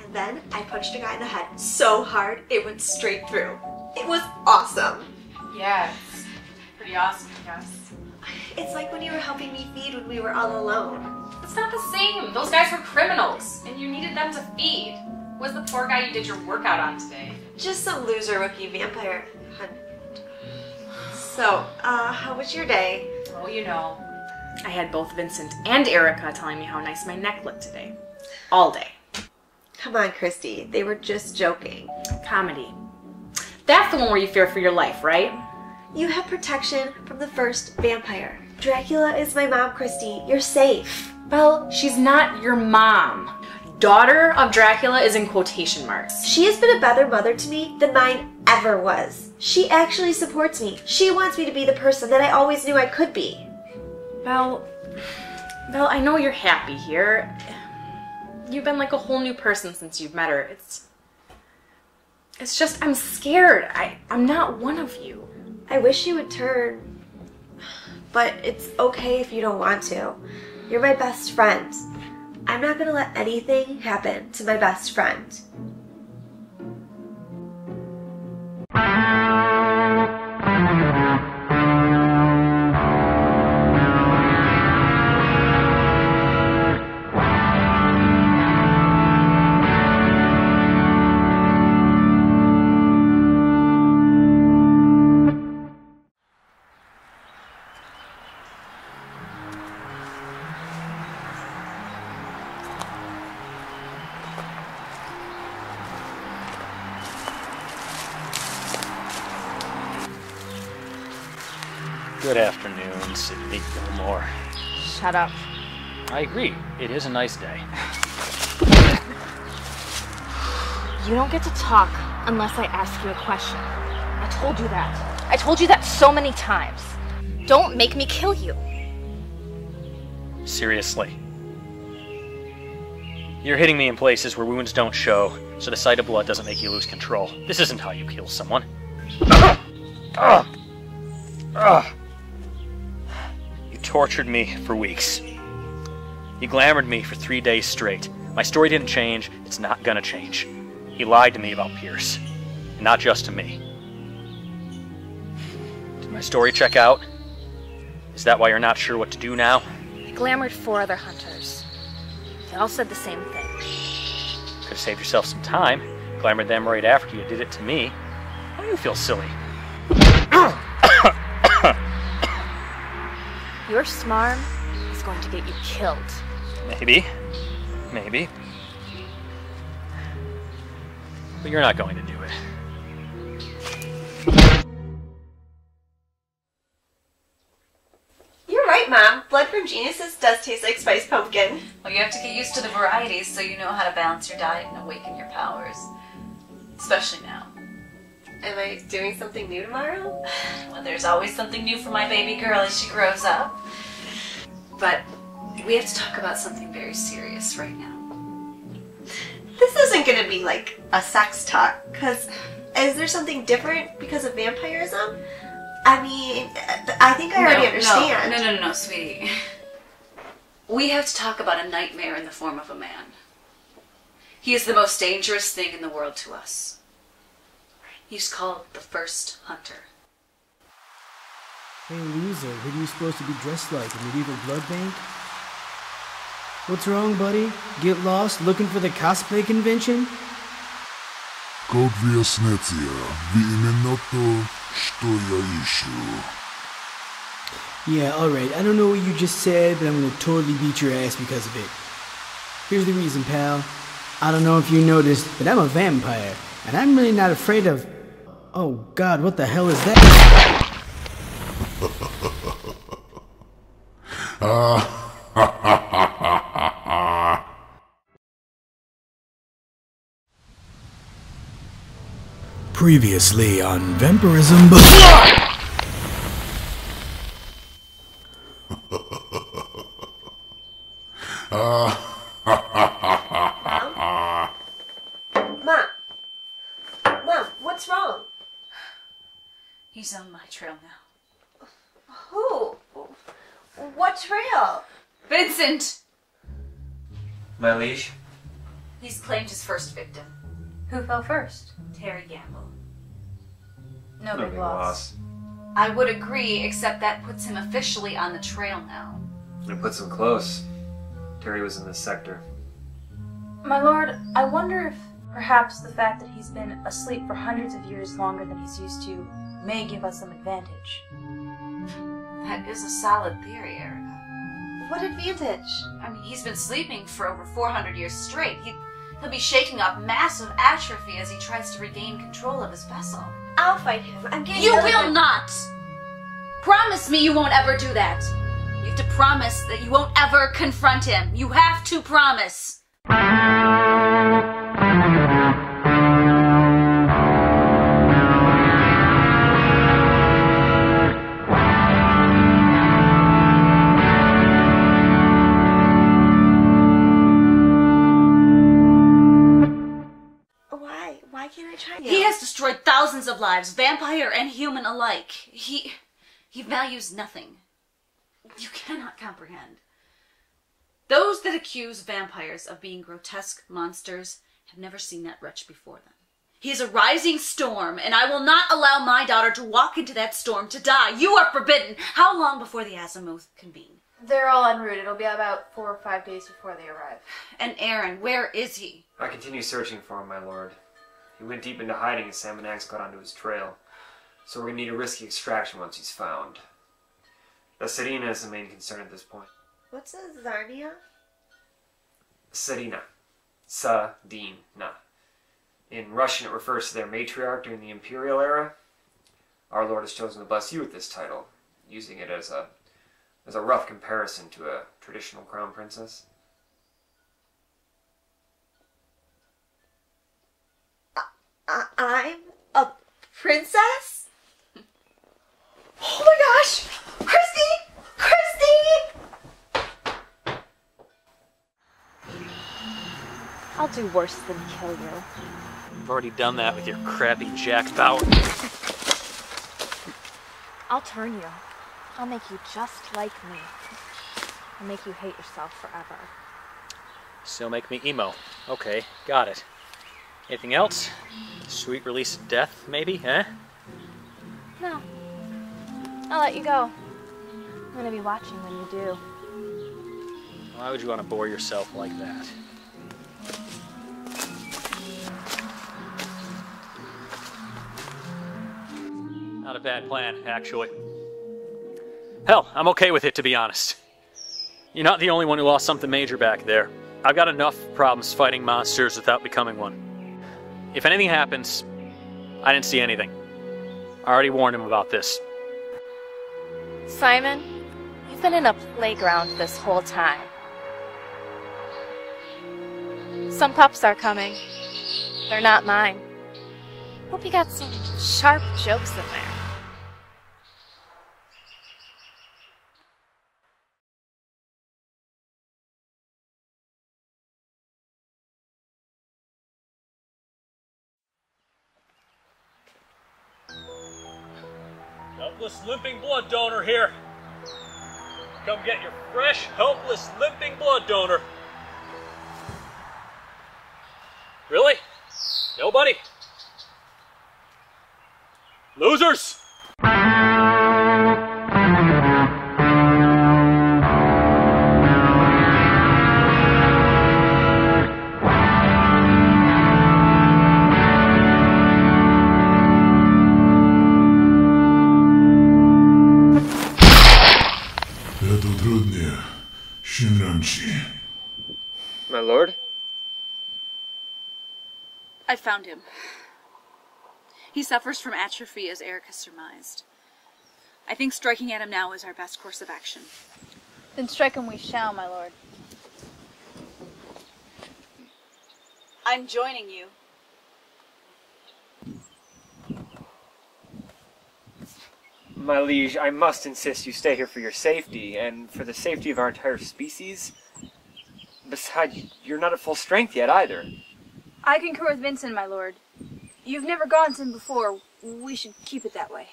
And then I punched a guy in the head so hard it went straight through. It was awesome. Yeah, it's pretty awesome, I guess. It's like when you were helping me feed when we were all alone. It's not the same. Those guys were criminals, and you needed them to feed. Who was the poor guy you did your workout on today? Just some loser rookie vampire hunt. So, how was your day? Oh, you know. I had both Vincent and Erica telling me how nice my neck looked today. All day. Come on, Kristy. They were just joking. Comedy. That's the one where you fear for your life, right? You have protection from the first vampire. Dracula is my mom, Kristy. You're safe. Belle, she's not your mom. Daughter of Dracula is in quotation marks. She has been a better mother to me than mine ever was. She actually supports me. She wants me to be the person that I always knew I could be. Belle, I know you're happy here. You've been like a whole new person since you've met her. It's just, I'm scared. I'm not one of you. I wish you would turn, but it's okay if you don't want to. You're my best friend. I'm not gonna let anything happen to my best friend. Good afternoon, Sydney Gilmore. Shut up. I agree. It is a nice day. You don't get to talk unless I ask you a question. I told you that. I told you that so many times. Don't make me kill you. Seriously. You're hitting me in places where wounds don't show, so the sight of blood doesn't make you lose control. This isn't how you kill someone. You tortured me for weeks. You glamored me for 3 days straight. My story didn't change. It's not gonna change. You lied to me about Pierce. Not just to me. Did my story check out? Is that why you're not sure what to do now? I glamored 4 other hunters. They all said the same thing. Could have saved yourself some time. Glamored them right after you did it to me. Why do you feel silly? Your smarm is going to get you killed. Maybe. Maybe. But you're not going to do it. You're right, Mom. Blood from geniuses does taste like spiced pumpkin. Well, you have to get used to the varieties so you know how to balance your diet and awaken your powers. Especially now. Am I doing something new tomorrow? Well, there's always something new for my baby girl as she grows up. But we have to talk about something very serious right now. This isn't gonna be like a sex talk, because is there something different because of vampirism? I mean, I think I already understand. No, sweetie. We have to talk about a nightmare in the form of a man. He is the most dangerous thing in the world to us. He's called the First Hunter. Hey loser, who are you supposed to be dressed like, a medieval blood bank? What's wrong, buddy? Get lost looking for the cosplay convention? Как выясните, вы именно то, что я ищу. Yeah, alright, I don't know what you just said, but I'm gonna totally beat your ass because of it. Here's the reason, pal. I don't know if you noticed, but I'm a vampire, and I'm really not afraid of... Oh god, what the hell is that? Previously on Vampirism, Mom, what's wrong? He's on my trail now. Who? What trail? Vincent! My liege? He's claimed his first victim. Who fell first? Terry Gamble. No big loss. I would agree, except that puts him officially on the trail now. It puts him close. Terry was in this sector. My lord, I wonder if perhaps the fact that he's been asleep for hundreds of years longer than he's used to may give us some advantage. That is a solid theory, Erica. What advantage? I mean, he's been sleeping for over 400 years straight. He'll be shaking up massive atrophy as he tries to regain control of his vessel. I'll fight him. I'm getting You will not! Promise me you won't ever do that. You have to promise that you won't ever confront him. You have to promise. Why can't I try now? He has destroyed thousands of lives, vampire and human alike. He values nothing. You cannot comprehend. Those that accuse vampires of being grotesque monsters have never seen that wretch before them. He is a rising storm, and I will not allow my daughter to walk into that storm to die. You are forbidden. How long before the Azimuth convene? They're all en route. It'll be about 4 or 5 days before they arrive. And Aaron, where is he? I continue searching for him, my lord. He went deep into hiding as Sam and Axe got onto his trail, so we're going to need a risky extraction once he's found. The Serena is the main concern at this point. What's a Zarnia? Serena. Sa-din-na. In Russian, it refers to their matriarch during the Imperial era. Our Lord has chosen to bless you with this title, using it as a rough comparison to a traditional crown princess. I'm a princess? Oh my gosh! Kristy! Kristy! I'll do worse than kill you. You've already done that with your crappy Jack Bauer. I'll turn you. I'll make you just like me. I'll make you hate yourself forever. Still make me emo. Okay, got it. Anything else? Sweet release of death, maybe, eh? No. I'll let you go. I'm gonna be watching when you do. Why would you want to bore yourself like that? Not a bad plan, actually. Hell, I'm okay with it, to be honest. You're not the only one who lost something major back there. I've got enough problems fighting monsters without becoming one. If anything happens, I didn't see anything. I already warned him about this. Simon, you've been in a playground this whole time. Some pups are coming. They're not mine. Hope you got some sharp jokes in there. Helpless limping blood donor here. Come get your fresh, helpless limping blood donor. Really? Nobody? Losers! My lord? I found him. He suffers from atrophy, as Erica surmised. I think striking at him now is our best course of action. Then strike him we shall, my lord. I'm joining you. My liege, I must insist you stay here for your safety, and for the safety of our entire species. Besides, you're not at full strength yet, either. I concur with Vincent, my lord. You've never gone to him before. We should keep it that way.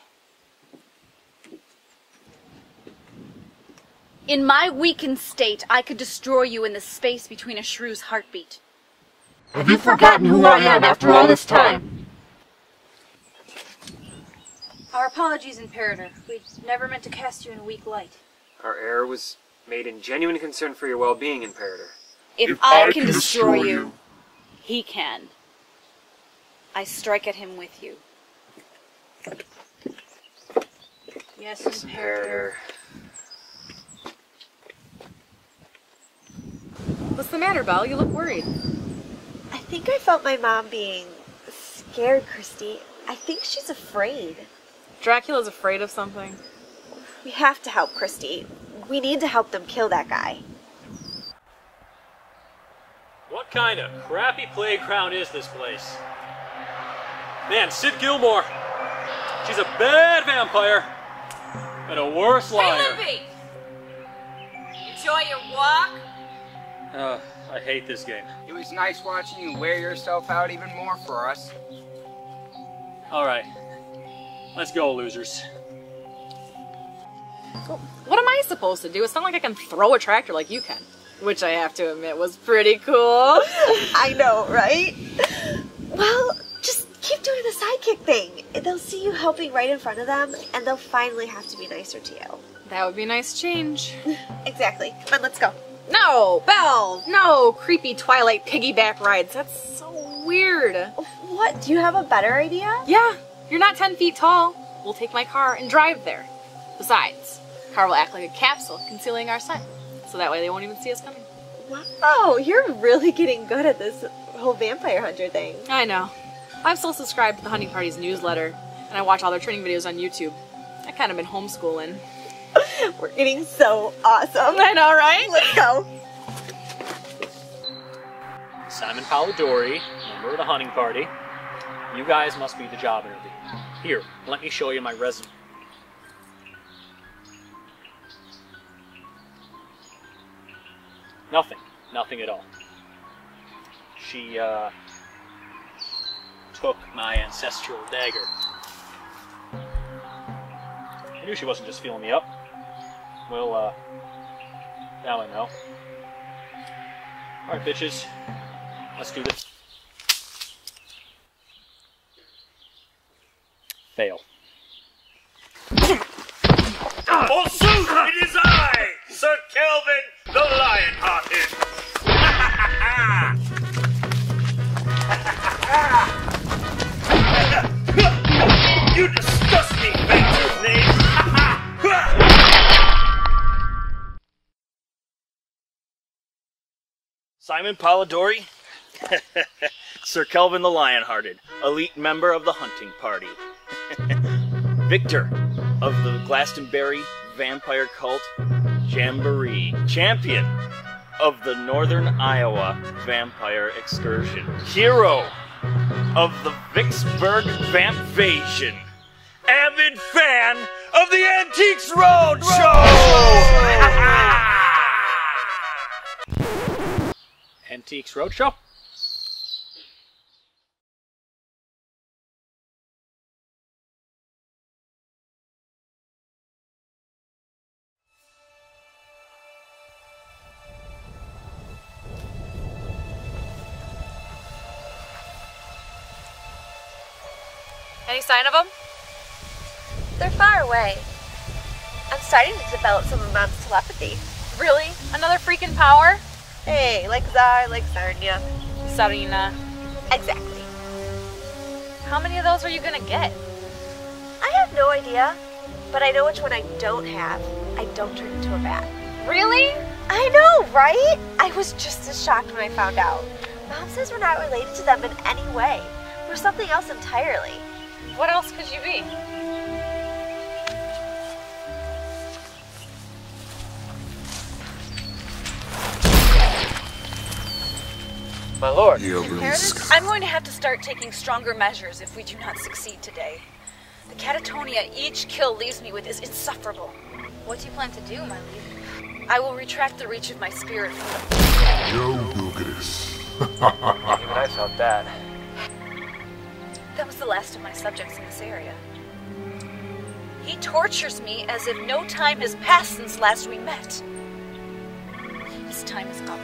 In my weakened state, I could destroy you in the space between a shrew's heartbeat. Have you forgotten who I am after all this time? Our apologies, Imperator. We never meant to cast you in a weak light. Our error was made in genuine concern for your well-being, Imperator. If I can destroy you, he can. I strike at him with you. Yes, Imperator. What's the matter, Belle? You look worried. I think I felt my mom being scared, Kristy. I think she's afraid. Dracula's afraid of something. We have to help Kristy. We need to help them kill that guy. What kind of crappy playground is this place? Man, Sid Gilmore. She's a bad vampire. And a worse liar. Hey, newbie! Enjoy your walk? I hate this game. It was nice watching you wear yourself out even more for us. Alright. Let's go, losers. Well, what am I supposed to do? It's not like I can throw a tractor like you can. Which I have to admit was pretty cool. I know, right? Well, just keep doing the sidekick thing. They'll see you helping right in front of them, and they'll finally have to be nicer to you. That would be a nice change. Exactly. Come on, let's go. No, Belle! No, creepy Twilight piggyback rides. That's so weird. What? Do you have a better idea? Yeah, you're not 10 feet tall. We'll take my car and drive there. Besides, the car will act like a capsule concealing our scent. So that way they won't even see us coming. Wow, you're really getting good at this whole vampire hunter thing. I know. I'm still subscribed to the Hunting Party's newsletter, and I watch all their training videos on YouTube. I've kind of been homeschooling. We're getting so awesome. I know, right? Let's go. Simon Polidori, member of the Hunting Party. You guys must be the job interview. Here, let me show you my resume. Nothing at all. She, took my ancestral dagger. I knew she wasn't just feeling me up. Well, now I know. Alright, bitches. Let's do this. Fail. Forsooth, it is I, Sir Kelvin the Lion-Hearted! You disgust me, Victor's name! Simon Polidori? Sir Kelvin the Lion-Hearted, elite member of the Hunting Party. Victor of the Glastonbury Vampire Cult Jamboree. Champion of the Northern Iowa Vampire Excursion. Hero of the Vicksburg Vampvasion. Avid fan of the Antiques Roadshow! Antiques Roadshow? Any sign of them? They're far away. I'm starting to develop some of Mom's telepathy. Really? Another freaking power? Hey, like Tsar, like Sarnia. Sarina. Exactly. How many of those are you gonna get? I have no idea, but I know which one I don't have. I don't turn into a bat. Really? I know, right? I was just as shocked when I found out. Mom says we're not related to them in any way. We're something else entirely. What else could you be? My lord. I'm going to have to start taking stronger measures if we do not succeed today. The catatonia each kill leaves me with is insufferable. What do you plan to do, my liege? I will retract the reach of my spirit from the... Even I felt that. That was the last of my subjects in this area. He tortures me as if no time has passed since last we met. His time is up.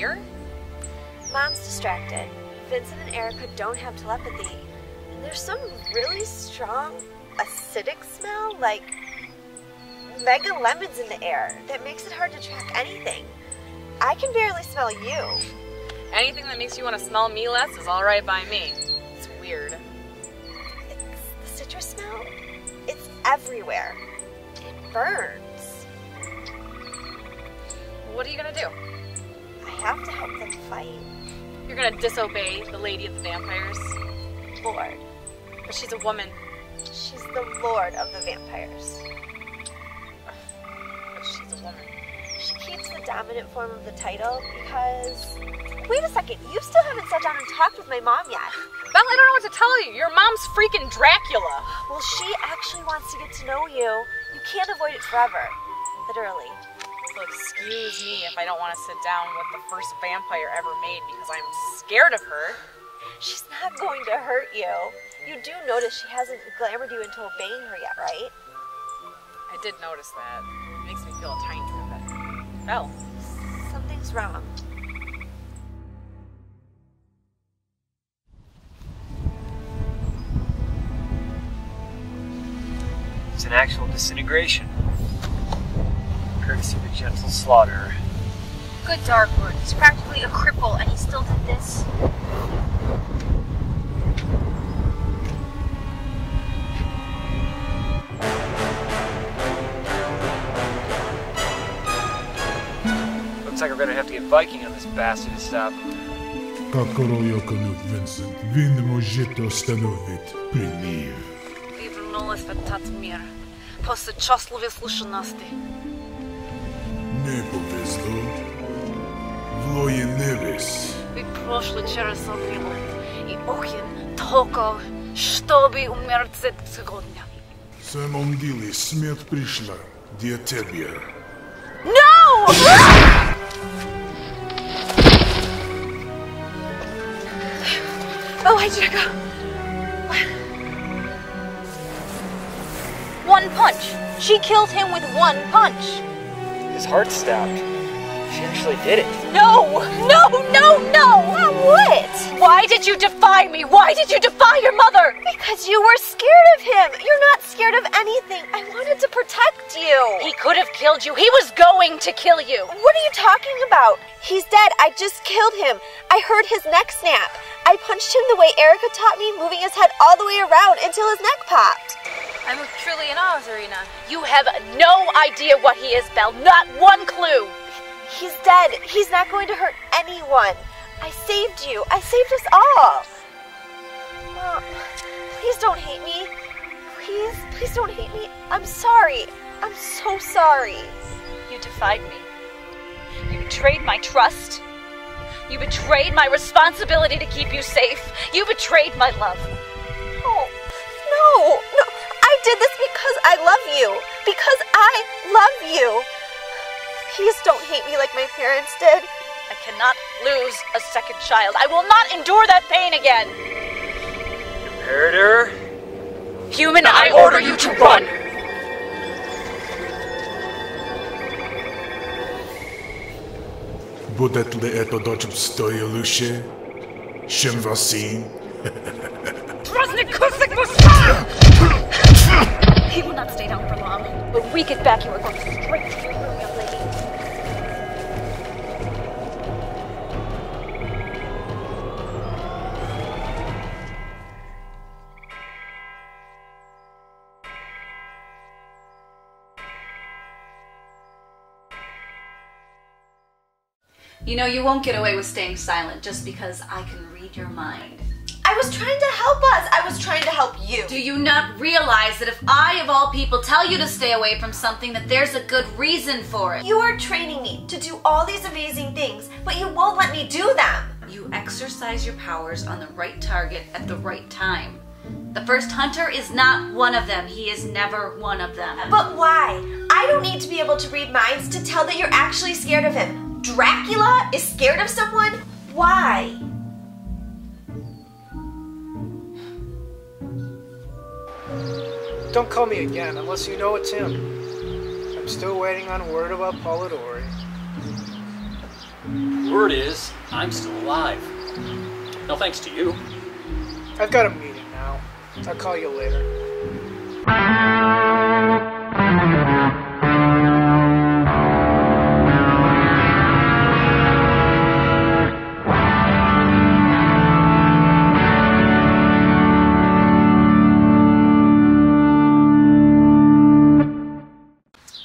here? Mom's distracted. Vincent and Erica don't have telepathy. And there's some really strong, acidic smell, like mega lemons in the air, that makes it hard to track anything. I can barely smell you. Anything that makes you want to smell me less is alright by me. It's weird. It's the citrus smell. It's everywhere. It burns. What are you gonna do? I have to help them fight. You're gonna disobey the Lady of the Vampires? Lord. But she's a woman. She's the Lord of the Vampires. But she's a woman. She keeps the dominant form of the title because... Wait a second, you still haven't sat down and talked with my mom yet. Belle, I don't know what to tell you. Your mom's freaking Dracula. Well, she actually wants to get to know you. You can't avoid it forever. Literally. So excuse me if I don't want to sit down with the first vampire ever made because I'm scared of her. She's not going to hurt you. You do notice she hasn't glamored you into obeying her yet, right? I did notice that. It makes me feel a tiny bit. Belle. Something's wrong. It's an actual disintegration. Courtesy of the gentle slaughterer. Good Darkwood. He's practically a cripple and he still did this. Looks like we're gonna have to get Viking on this bastard to stop. Kakoroyokonut, Vincent. Він може остановить прилив. Ви вернулись в этот мир после счастливой случайности. Не повезло. Влое невес. Вы прошли через огонь и огонь только чтобы умереть сегодня. В самом деле смерть пришла для тебя. No! Oh, where'd you go? One punch. She killed him with one punch. His heart stopped. She actually did it. No! No! No! No! What? Why did you defy me? Why did you defy your mother? Because you were scared of him. You're not scared of anything. I wanted to protect you. He could have killed you. He was going to kill you. What are you talking about? He's dead. I just killed him. I heard his neck snap. I punched him the way Erica taught me, moving his head all the way around until his neck popped. I'm truly in awe, Zarina. You have no idea what he is, Belle. Not one clue. He's dead. He's not going to hurt anyone. I saved you. I saved us all. Mom, please don't hate me. Please don't hate me. I'm sorry. I'm so sorry. You defied me. You betrayed my trust. You betrayed my responsibility to keep you safe. You betrayed my love. Oh, no. I did this because I love you. Because I love you. Please don't hate me like my parents did. I cannot lose a second child. I will not endure that pain again. Imperator. Human, I order you to run. Будет ли это дочь стоилуще? Чем Васин? He will not stay down for long. When we get back, you are going straight to your room, young lady. You know, you won't get away with staying silent just because I can read your mind. I was trying to help us. I was trying to help you. Do you not realize that if I, of all people, tell you to stay away from something, that there's a good reason for it? You are training me to do all these amazing things, but you won't let me do them. You exercise your powers on the right target at the right time. The first hunter is not one of them. He is never one of them. But why? I don't need to be able to read minds to tell that you're actually scared of him. Dracula is scared of someone? Why? Don't call me again unless you know it's him. I'm still waiting on word about Polidori. Word is, I'm still alive. No thanks to you. I've got a meeting now. I'll call you later.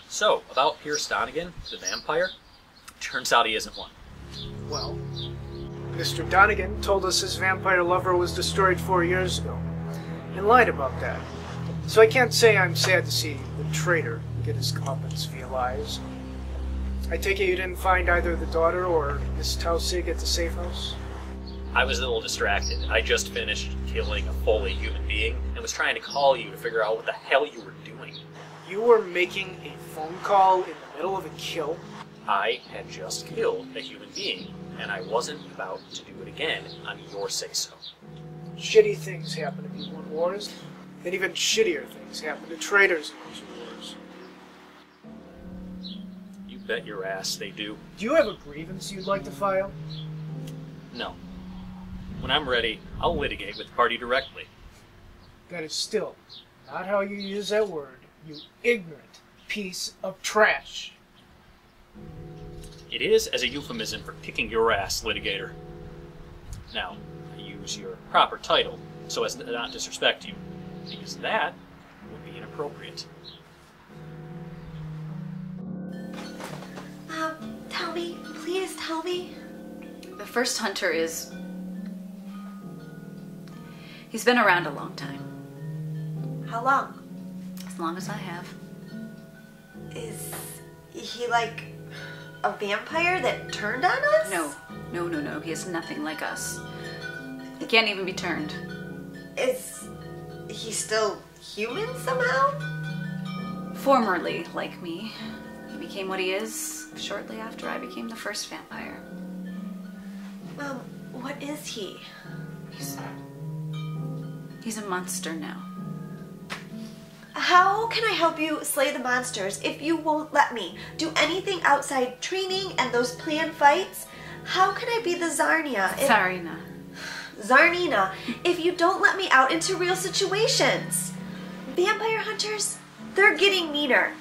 So, about Pierce Donegan, the vampire, turns out he isn't one. Well, Mr. Donegan told us his vampire lover was destroyed 4 years ago, and lied about that. So I can't say I'm sad to see the traitor get his comeuppance via lies. I take it you didn't find either the daughter or Miss Tausig at the safehouse? I was a little distracted. I just finished killing a fully human being and was trying to call you to figure out what the hell you were doing. You were making a phone call in the middle of a kill? I had just killed a human being, and I wasn't about to do it again on your say-so. Shitty things happen to people in wars, and even shittier things happen to traitors in those wars. You bet your ass they do. Do you have a grievance you'd like to file? No. When I'm ready, I'll litigate with the party directly. That is still not how you use that word, you ignorant piece of trash. It is as a euphemism for kicking your ass, litigator. Now, I use your proper title so as to not disrespect you, because that would be inappropriate. Tell me, please tell me. The first hunter is... He's been around a long time. How long? As long as I have. Is he like a vampire that turned on us? No. He is nothing like us. He can't even be turned. Is he still human somehow? Formerly like me. He became what he is shortly after I became the first vampire. What is he? He's a monster now. How can I help you slay the monsters if you won't let me do anything outside training and those planned fights? How can I be the Zarnia? Zarnina, if you don't let me out into real situations? Vampire hunters, they're getting meaner.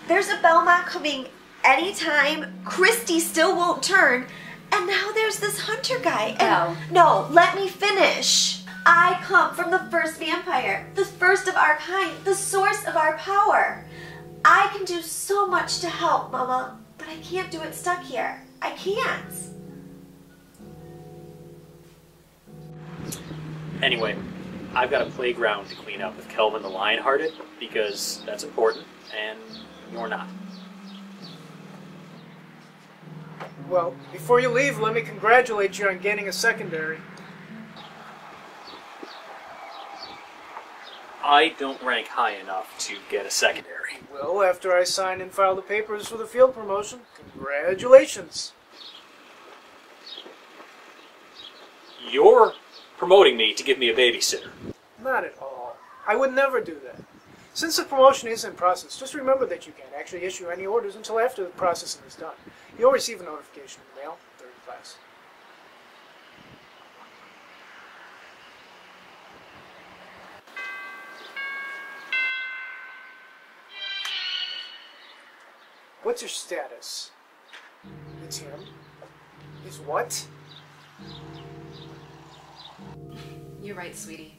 There's a Belmont coming anytime. Kristy still won't turn. And now there's this hunter guy. Belle. No, let me finish. I come from the first vampire, the first of our kind, the source of our power. I can do so much to help, Mama, but I can't do it stuck here. I can't. Anyway, I've got a playground to clean up with Kelvin the Lionhearted, because that's important, and you're not. Well, before you leave, let me congratulate you on gaining a secondary. I don't rank high enough to get a secondary. Well, after I sign and file the papers for the field promotion, congratulations. You're promoting me to give me a babysitter. Not at all. I would never do that. Since the promotion is in process, just remember that you can't actually issue any orders until after the processing is done. You'll receive a notification in the mail, 3rd class. What's your status? It's him? He's what? You're right, sweetie.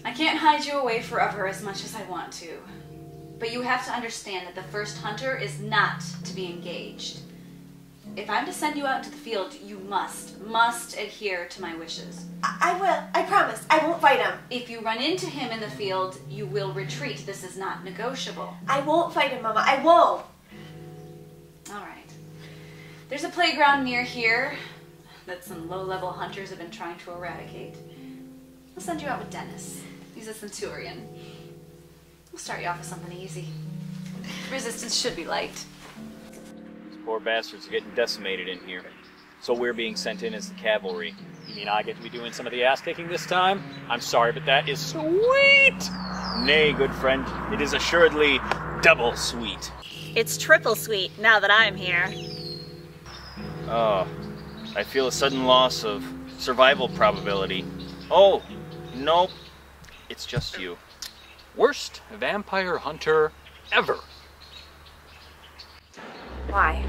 I can't hide you away forever as much as I want to. But you have to understand that the first hunter is not to be engaged. If I'm to send you out into the field, you must adhere to my wishes. I will. I promise. I won't fight him. If you run into him in the field, you will retreat. This is not negotiable. I won't fight him, Mama. I won't. All right. There's a playground near here that some low-level hunters have been trying to eradicate. I'll send you out with Dennis. He's a centurion. We'll start you off with something easy. Resistance should be light. These poor bastards are getting decimated in here. So we're being sent in as the cavalry. You mean I get to be doing some of the ass-kicking this time? I'm sorry, but that is sweet! Nay, good friend, it is assuredly double sweet. It's triple sweet now that I'm here. Oh, I feel a sudden loss of survival probability. Oh, nope. It's just you. Worst vampire hunter ever. Why?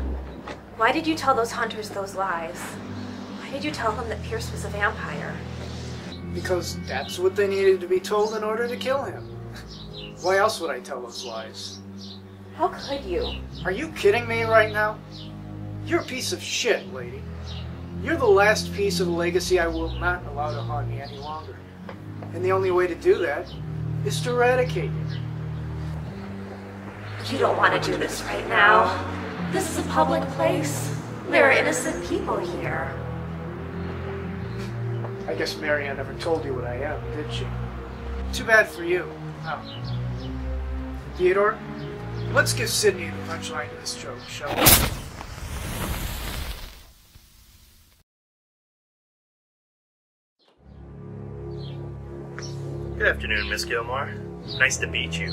Why did you tell those hunters those lies? Why did you tell them that Pierce was a vampire? Because that's what they needed to be told in order to kill him. Why else would I tell those lies? How could you? Are you kidding me right now? You're a piece of shit, lady. You're the last piece of the legacy I will not allow to haunt me any longer. And the only way to do that is to eradicate you. You don't want to do this right now. This is a public place. There are innocent people here. I guess Marianne never told you what I am, did she? Too bad for you. Oh. Theodore, let's give Sydney the punchline to this joke, shall we? Good afternoon, Miss Gilmore. Nice to meet you.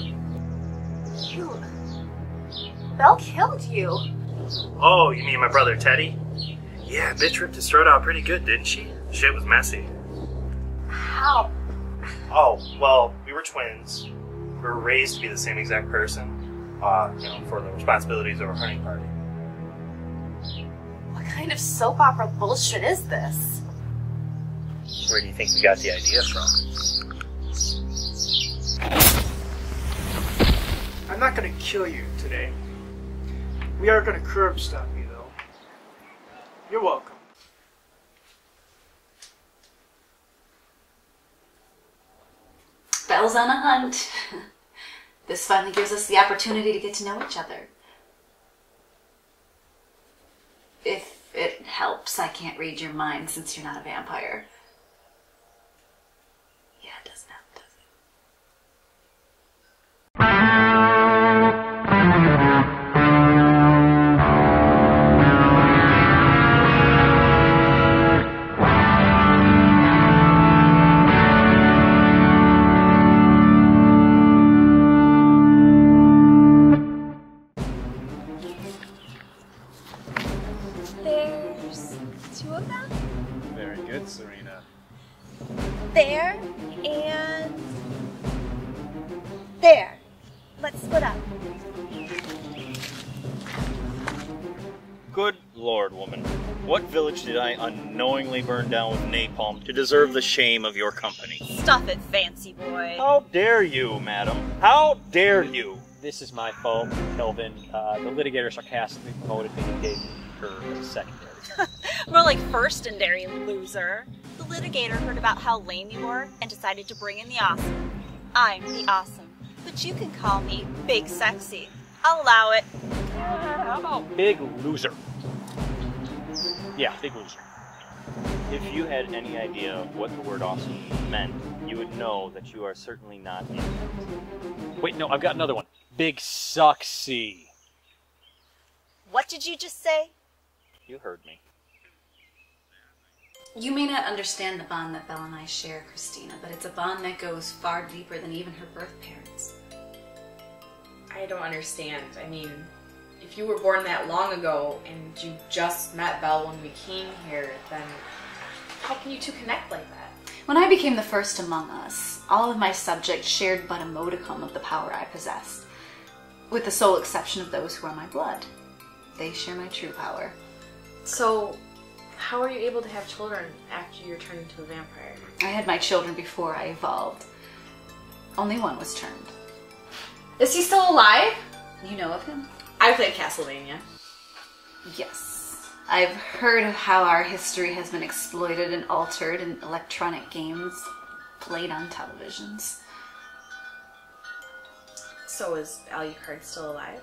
Belle killed you. Oh, you mean my brother Teddy? Yeah, bitch ripped his throat out pretty good, didn't she? Shit was messy. How? Oh, well, we were twins. We were raised to be the same exact person, for the responsibilities of our hunting party. What kind of soap opera bullshit is this? Where do you think we got the idea from? I'm not gonna kill you today. We are gonna curb stop you, though. You're welcome. Belle's on a hunt. This finally gives us the opportunity to get to know each other. If it helps, I can't read your mind since you're not a vampire. Yeah, it doesn't help, does it? There's two of them? Very good, Serena. There and there. Let's split up. Good Lord, woman. What village did I unknowingly burn down with napalm to deserve the shame of your company? Stuff it, fancy boy. How dare you, madam? How dare you? This is my fault, Kelvin. The litigator sarcastically promoted me and gave her as secondary. More like first-andary, loser. The litigator heard about how lame you were and decided to bring in the awesome. I'm the awesome, but you can call me Big Sexy. I'll allow it. How about Big Loser? Yeah, Big Loser. If you had any idea what the word awesome meant, you would know that you are certainly not in it. Wait, no, I've got another one. Big Sucksy. What did you just say? You heard me. You may not understand the bond that Belle and I share, Christina, but it's a bond that goes far deeper than even her birth parents. I don't understand. I mean, if you were born that long ago and you just met Belle when we came here, then how can you two connect like that? When I became the first among us, all of my subjects shared but a modicum of the power I possessed, with the sole exception of those who are my blood. They share my true power. So, how are you able to have children after you turned into a vampire? I had my children before I evolved. Only one was turned. Is he still alive? You know of him? I played Castlevania. Yes. I've heard of how our history has been exploited and altered in electronic games played on televisions. So is Alucard still alive?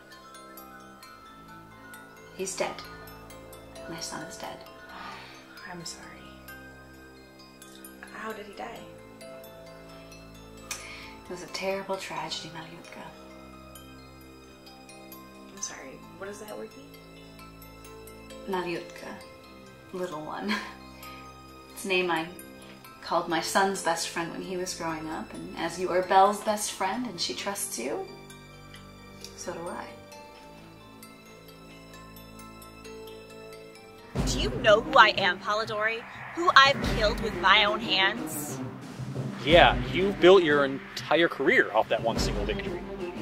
He's dead. My son is dead. I'm sorry. How did he die? It was a terrible tragedy, Malyutka. I'm sorry, what does that word mean? Malyutka. Little one. It's a name I called my son's best friend when he was growing up, and as you are Belle's best friend and she trusts you, so do I. Do you know who I am, Polidori? Who I've killed with my own hands? Yeah, you built your entire career off that one single victory.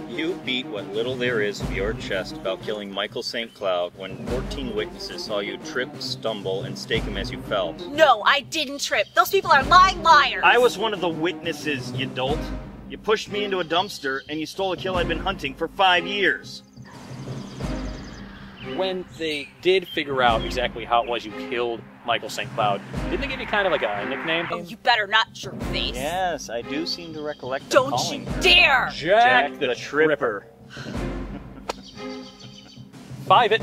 You beat what little there is of your chest about killing Michael St. Cloud when 14 witnesses saw you trip, stumble, and stake him as you fell. No, I didn't trip. Those people are lying liars. I was one of the witnesses, you dolt. You pushed me into a dumpster and you stole a kill I'd been hunting for 5 years. When they did figure out exactly how it was you killed Michael St. Cloud, didn't they give you kind of like a nickname? Oh, you better not, jerk face. Yes, I do seem to recollect Don't calling you her. dare! Jack the Tripper. 5 it.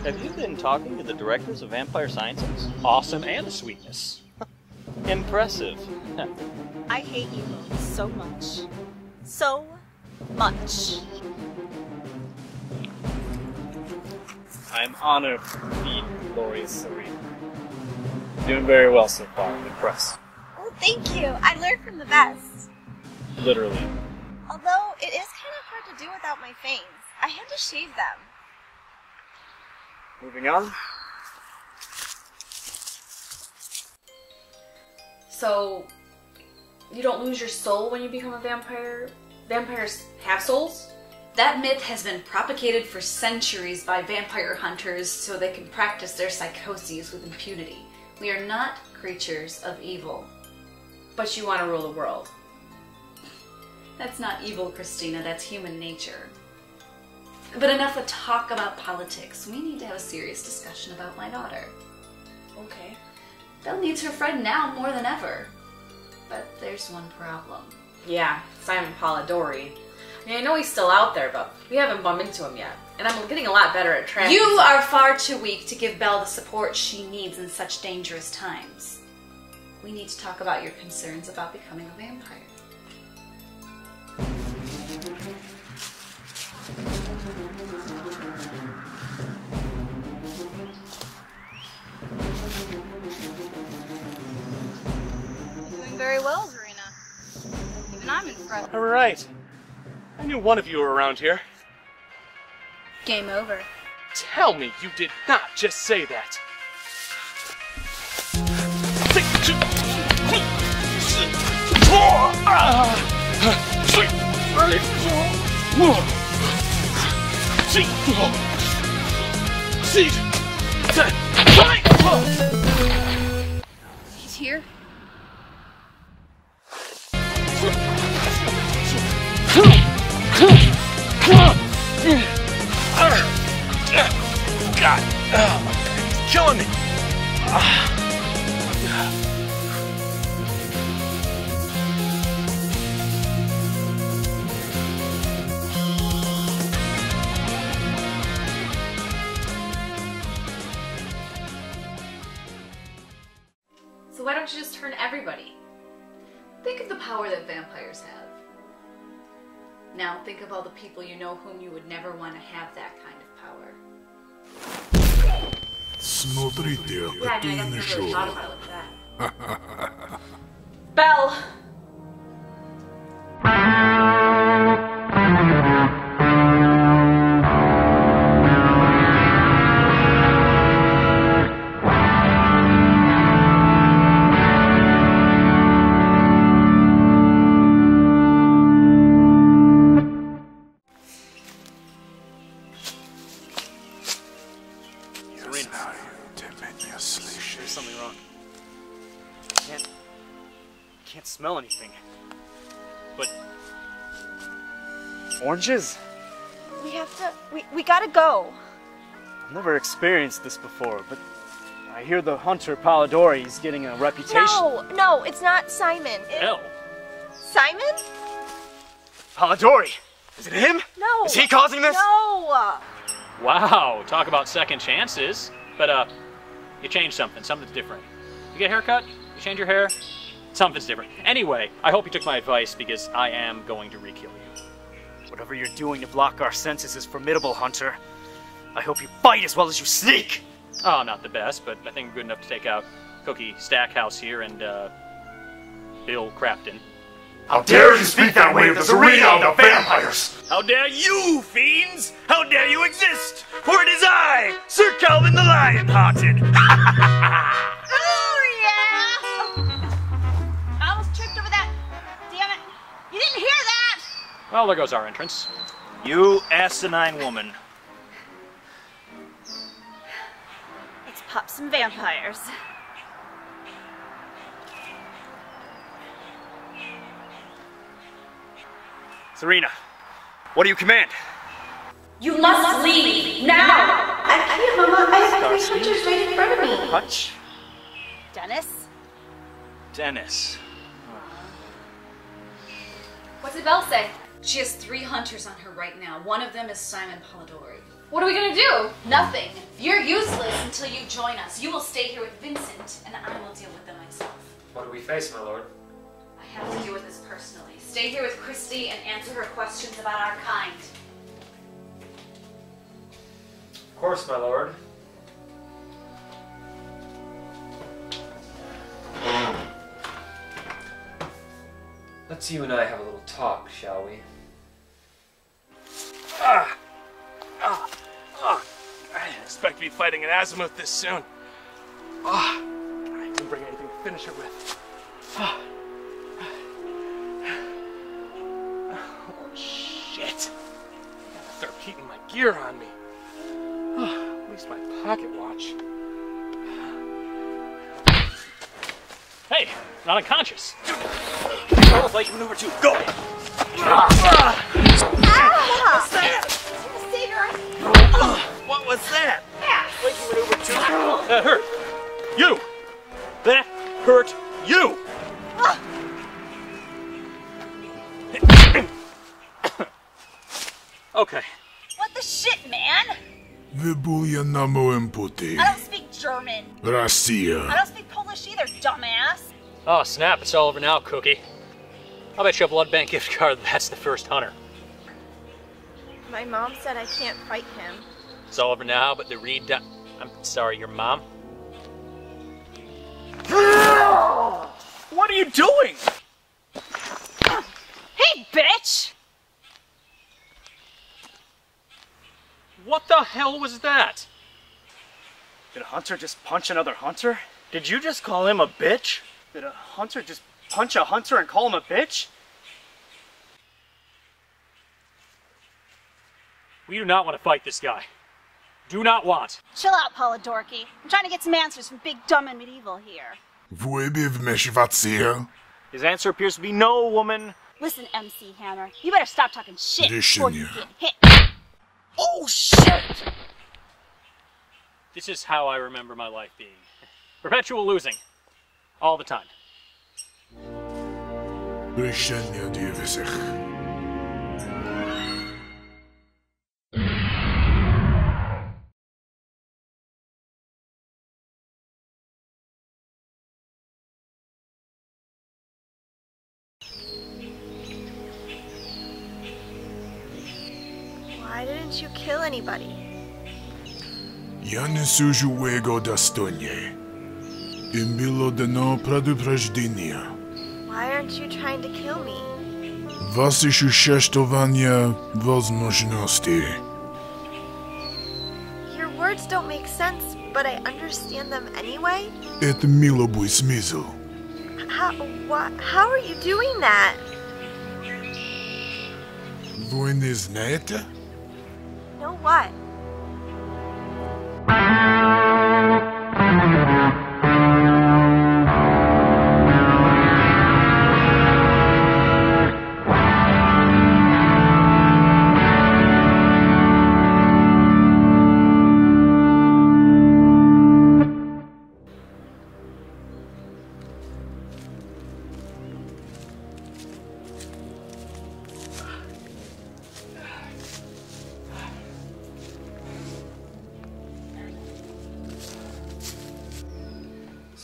Have you been talking to the directors of Vampire Sciences? Awesome and the sweetness. Impressive. I hate you both so much. So much. I'm honored to meet glorious Serena. Doing very well so far. I'm impressed. Well, thank you. I learned from the best. Literally. Although, it is kind of hard to do without my fangs. I had to shave them. Moving on. So, you don't lose your soul when you become a vampire? Vampires have souls? That myth has been propagated for centuries by vampire hunters so they can practice their psychoses with impunity. We are not creatures of evil. But you want to rule the world. That's not evil, Christina. That's human nature. But enough of talk about politics. We need to have a serious discussion about my daughter. Okay. Belle needs her friend now more than ever. But there's one problem. Yeah, Simon Polidori. I mean, I know he's still out there, but we haven't bumped into him yet. And I'm getting a lot better at tracking. You are far too weak to give Belle the support she needs in such dangerous times. We need to talk about your concerns about becoming a vampire. You're doing very well, Zarina. Even I'm impressed. Alright. I knew one of you were around here. Game over. Tell me you did not just say that. He's here? God, it's killing me. So why don't you just turn everybody? Think of the power that vampires have. Now think of all the people you know whom you would never want to have that kind of power. Смотрите, Yeah, I mean, I guess I готовы never шоу. really thought about it like that. Belle! There's something wrong. Can't smell anything. But oranges? We have to... We gotta go. I've never experienced this before, but I hear the hunter Polidori is getting a reputation. No, it's not Simon. Belle. Simon? Polidori! Is it him? No. Is he causing this? No. Wow, talk about second chances. But you changed something's different. You get a haircut? You change your hair? Something's different. Anyway, I hope you took my advice because I am going to re-kill you. Whatever you're doing to block our senses is formidable, Hunter. I hope you fight as well as you sneak! Oh, not the best, but I think we're good enough to take out Cookie Stackhouse here and, Bill Crafton. How dare you speak that way of the Serena of the vampires! How dare you, fiends! How dare you exist! For it is I, Sir Calvin the Lion-Hearted! Oh, yeah! I almost tripped over that. Damn it. You didn't hear that! Well, there goes our entrance. You asinine woman. Let's pop some vampires. Serena, what do you command? You must leave now! I can't, Mama. I have 3 hunters right in front of me. Hutch? Dennis? Dennis. What's did Belle say? She has 3 hunters on her right now. One of them is Simon Polidori. What are we gonna do? Nothing. You're useless until you join us. You will stay here with Vincent, and I will deal with them myself. What do we face, my lord? I have to deal with this personally. Stay here with Kristy and answer her questions about our kind. Of course, my lord. Let's you and I have a little talk, shall we? I didn't expect to be fighting an azimuth this soon. I didn't bring anything to finish it with. Oh, shit. I gotta start keeping my gear on me. At least my pocket watch. Hey, not unconscious. Like maneuver 2, go! What's that? What was that? Like maneuver 2. That hurt. You! That hurt you! Okay. What the shit, man? Wybuja na moim puty. I don't speak German. I Россия. don't speak Polish either, dumbass. Oh, snap. It's all over now, Cookie. I'll bet you a blood bank gift card that's the first hunter. My mom said I can't fight him. It's all over now, but the I'm sorry, your mom? What are you doing? Hey, bitch! What the hell was that? Did a hunter just punch another hunter? Did you just call him a bitch? Did a hunter just punch a hunter and call him a bitch? We do not want to fight this guy. Do not want. Chill out, Polidorky. I'm trying to get some answers from Big Dumb and Medieval here. Wujby wmешиваться. His answer appears to be no, woman. Listen, MC Hammer, you better stop talking shit before you get hit. Oh, shit! This is how I remember my life being. Perpetual losing. All the time. Решение дивисих. Why didn't you kill anybody? Я не служу его достойнее. Им было дано предупреждение. Why aren't you trying to kill me? Вас существование возможности. Your words don't make sense, but I understand them anyway? Это милобой смысл. How are you doing that? Вы не знаете? No what?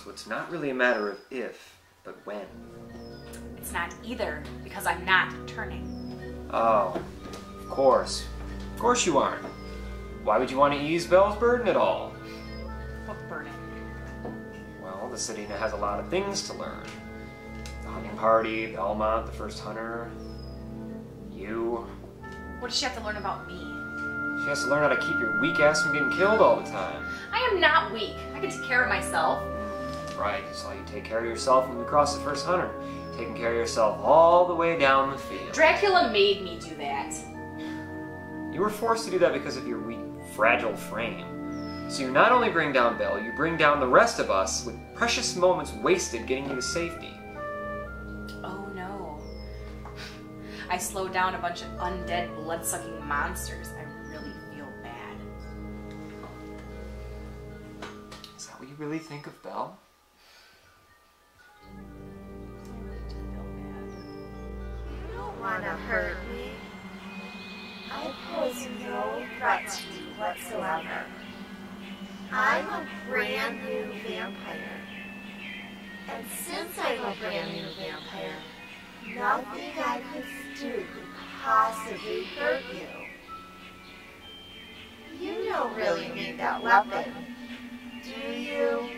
It's not really a matter of if, but when. It's not either, because I'm not turning. Oh, of course. Of course you aren't. Why would you want to ease Belle's burden at all? What burden? Well, the city has a lot of things to learn. The hunting party, Belmont, the first hunter, you. What does she have to learn about me? She has to learn how to keep your weak ass from getting killed all the time. I am not weak. I can take care of myself. Right, you saw you take care of yourself when we crossed the first hunter. Taking care of yourself all the way down the field. Dracula made me do that. You were forced to do that because of your weak, fragile frame. So you not only bring down Belle, you bring down the rest of us with precious moments wasted getting you to safety. Oh no. I slowed down a bunch of undead, blood-sucking monsters. I really feel bad. Is that what you really think of Belle? You don't want to hurt me. I pose no threat to you whatsoever. I'm a brand new vampire. And since I'm a brand new vampire, nothing I could do could possibly hurt you. You don't really need that weapon, do you?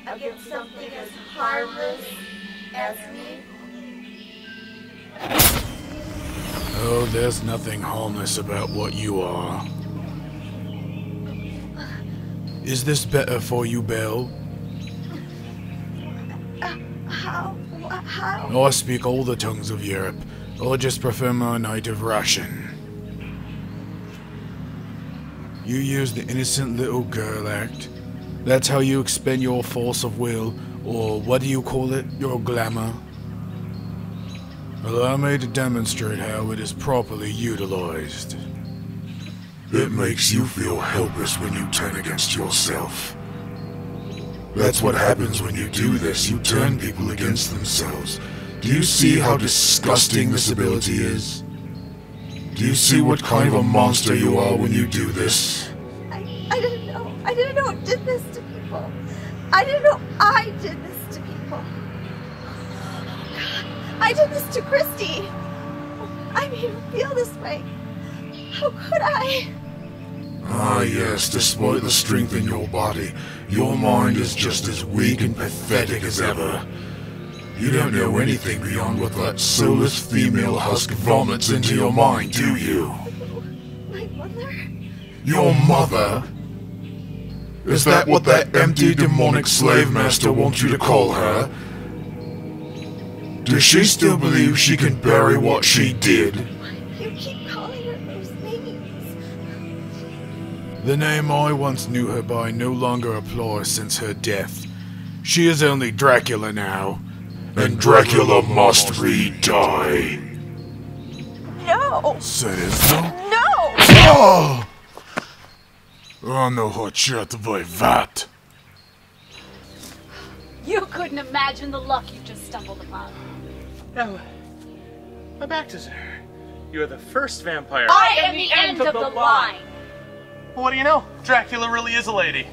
Against something as harmless as me? Oh, there's nothing harmless about what you are. Is this better for you, Belle? How? I speak all the tongues of Europe, or just prefer my native Russian. You use the innocent little girl act. That's how you expend your force of will, or what do you call it, your glamour? Allow me to demonstrate how it is properly utilized. It makes you feel helpless when you turn against yourself. That's what happens when you do this, you turn people against themselves. Do you see how disgusting this ability is? Do you see what kind of a monster you are when you do this? I didn't know. I didn't know it did this to people. I didn't know I did this to people. I did this to Kristy. I made her feel this way. How could I? Ah yes, despite the strength in your body, your mind is just as weak and pathetic as ever. You don't know anything beyond what that soulless female husk vomits into your mind, do you? My mother? Your mother? Is that what that empty demonic slave master wants you to call her? Does she still believe she can bury what she did? You keep calling her those names. The name I once knew her by no longer applies since her death. She is only Dracula now, and Dracula must die. No! Seriously? No! Oh! No хочет воевать. You couldn't imagine the luck you just stumbled upon. No, my back to her. You're the first vampire. I am the end of the line. Well, what do you know? Dracula really is a lady.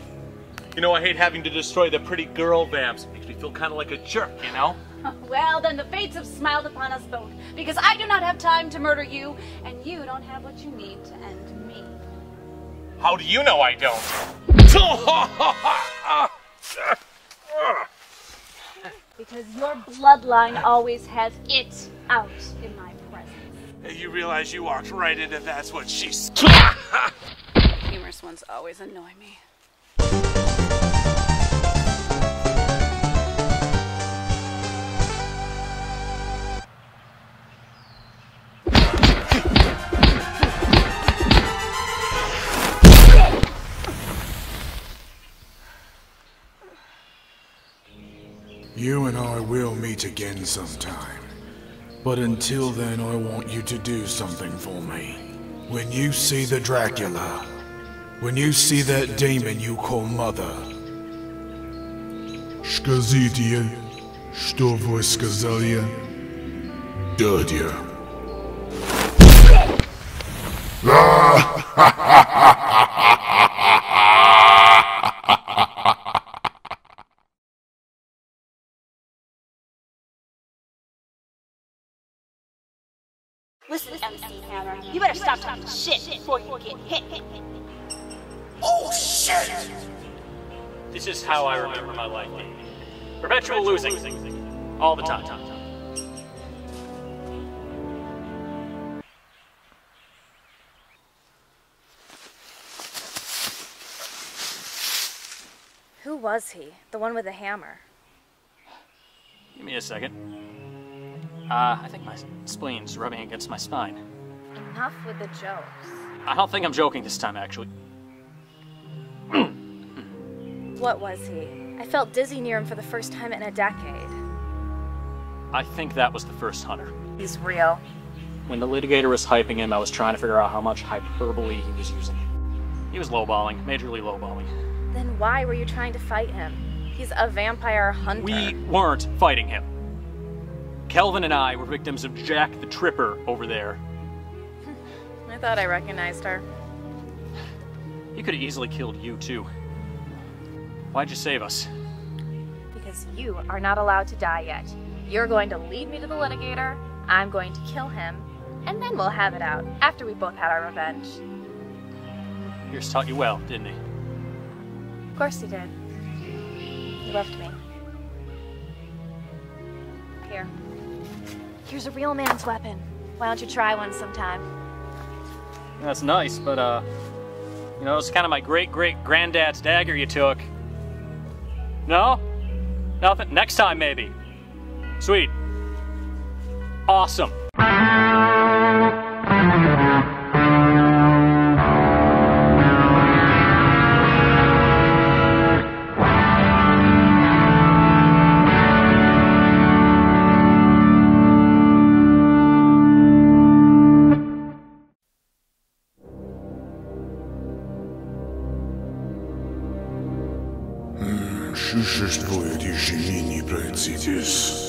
You know, I hate having to destroy the pretty girl vamps. It makes me feel kind of like a jerk, you know? Well, then the fates have smiled upon us both, because I do not have time to murder you, and you don't have what you need to end me. How do you know I don't? Because your bloodline always has it out in my presence. You realize you walked right into that's what she's... Humorous ones always annoy me. You and I will meet again sometime. But until then, I want you to do something for me. When you see the Dracula, when you see that demon you call Mother, скажите, что вы сказали? Дядя. Listen, MC Hammer, you better stop talking shit before you get hit. Oh, shit! This is how I remember my life. Perpetual losing. All the time. was he? The one with the hammer? Give me a second. I think my spleen's rubbing against my spine. Enough with the jokes. I don't think I'm joking this time, actually. What was he? I felt dizzy near him for the first time in a decade. I think that was the first hunter. He's real. When the litigator was hyping him, I was trying to figure out how much hyperbole he was using. He was lowballing, majorly lowballing. Then why were you trying to fight him? He's a vampire hunter. We weren't fighting him. Kelvin and I were victims of Jack the Tripper over there. I thought I recognized her. He could have easily killed you, too. Why'd you save us? Because you are not allowed to die yet. You're going to lead me to the litigator, I'm going to kill him, and then we'll have it out, after we both had our revenge. Pierce taught you well, didn't he? Of course he did. He loved me. Here. Here's a real man's weapon. Why don't you try one sometime? That's nice, but, you know, it's kind of my great-great-granddad's dagger you took. No? Nothing? Next time, maybe. Sweet. Awesome. Существует еще линий Бранцитис.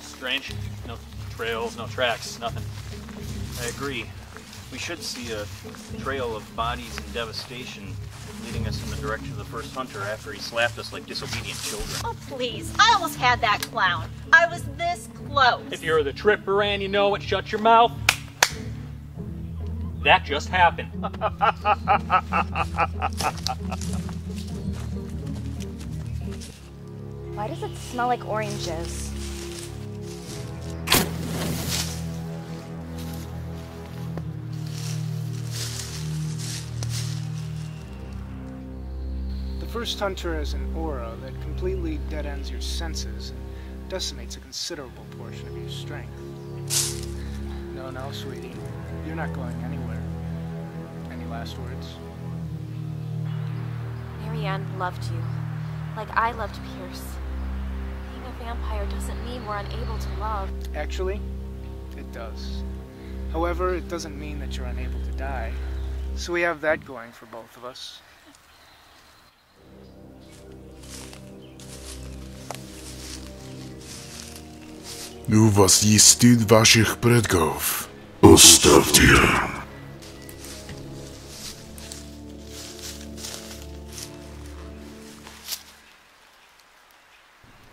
Strange. No trails, no tracks, nothing. I agree. We should see a trail of bodies and devastation leading us in the direction of the first hunter after he slapped us like disobedient children. Oh, please. I almost had that clown. I was this close. If you're the Tripper and you know it, shut your mouth. That just happened. Why does it smell like oranges? The first hunter has an aura that completely dead-ends your senses and decimates a considerable portion of your strength. No, sweetie. You're not going anywhere. Any last words? Marianne loved you. Like I loved Pierce. Being a vampire doesn't mean we're unable to love. Actually, it does. However, it doesn't mean that you're unable to die. So we have that going for both of us. У вас есть стыд ваших предков. Оставьте.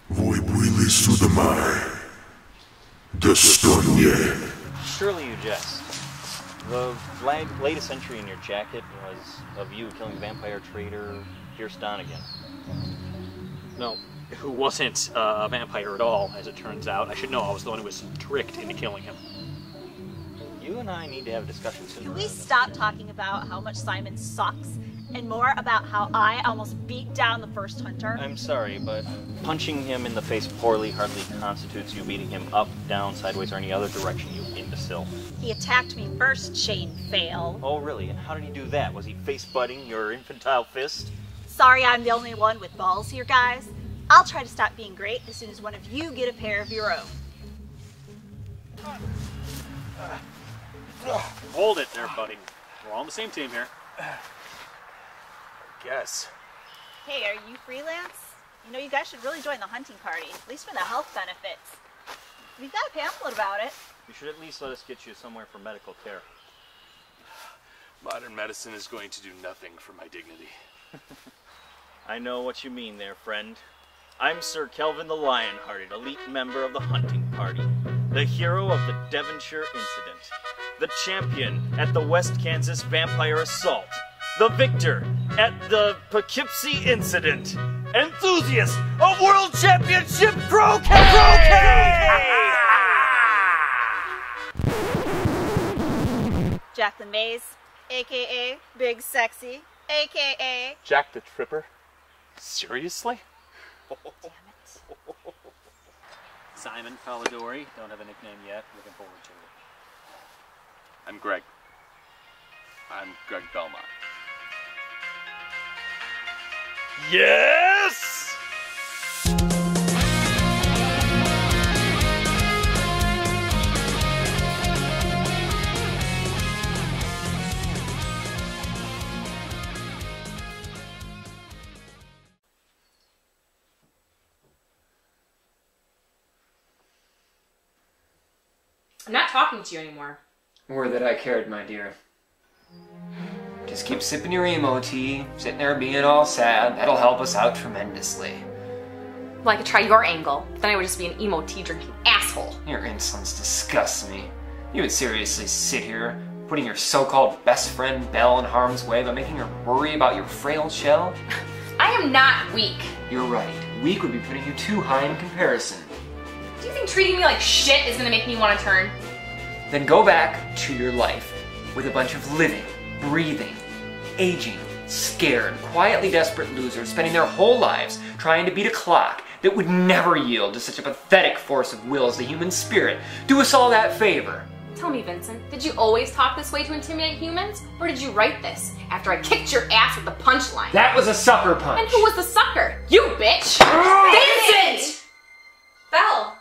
Вы были судьбой. Достойнее. Surely you jest. The latest entry in your jacket was of you killing vampire trader Pierce Donegan. No, who wasn't a vampire at all, as it turns out. I should know I was the one who was tricked into killing him. You and I need to have a discussion soon. Can we stop talking about how much Simon sucks and more about how I almost beat down the first hunter? I'm sorry, but punching him in the face poorly hardly constitutes you beating him up, down, sideways, or any other direction, you imbecile. He attacked me first, Shane Fail. Oh, really? And how did he do that? Was he face-butting your infantile fist? Sorry I'm the only one with balls here, guys. I'll try to stop being great as soon as one of you get a pair of your own. Hold it there, buddy. We're all on the same team here. Guess. Hey, are you freelance? You know, you guys should really join the hunting party, at least for the health benefits. We've got a pamphlet about it. You should at least let us get you somewhere for medical care. Modern medicine is going to do nothing for my dignity. I know what you mean there, friend. I'm Sir Kelvin the Lionhearted, elite member of the hunting party, the hero of the Devonshire incident, the champion at the West Kansas vampire assault, the victor at the Poughkeepsie incident, enthusiast of World Championship croquet! Jacqueline Mays, a.k.a. Big Sexy, a.k.a. Jack the Tripper? Seriously? Damn it. Simon Polidori. Don't have a nickname yet. Looking forward to it. I'm Greg. I'm Greg Belmont. Yes! I'm not talking to you anymore. Or that I cared, my dear. Just keep sipping your emo tea, sitting there being all sad. That'll help us out tremendously. Well, I could try your angle. Then I would just be an emo tea drinking asshole. Your insolence disgusts me. You would seriously sit here, putting your so-called best friend Belle in harm's way by making her worry about your frail shell? I am not weak. You're right. Weak would be putting you too high in comparison. Do you think treating me like shit is gonna make me want to turn? Then go back to your life with a bunch of living, breathing, aging, scared, quietly desperate losers spending their whole lives trying to beat a clock that would never yield to such a pathetic force of will as the human spirit. Do us all that favor. Tell me, Vincent, did you always talk this way to intimidate humans? Or did you write this after I kicked your ass with the punchline? That was a sucker punch. And who was the sucker? You bitch! Vincent! Belle!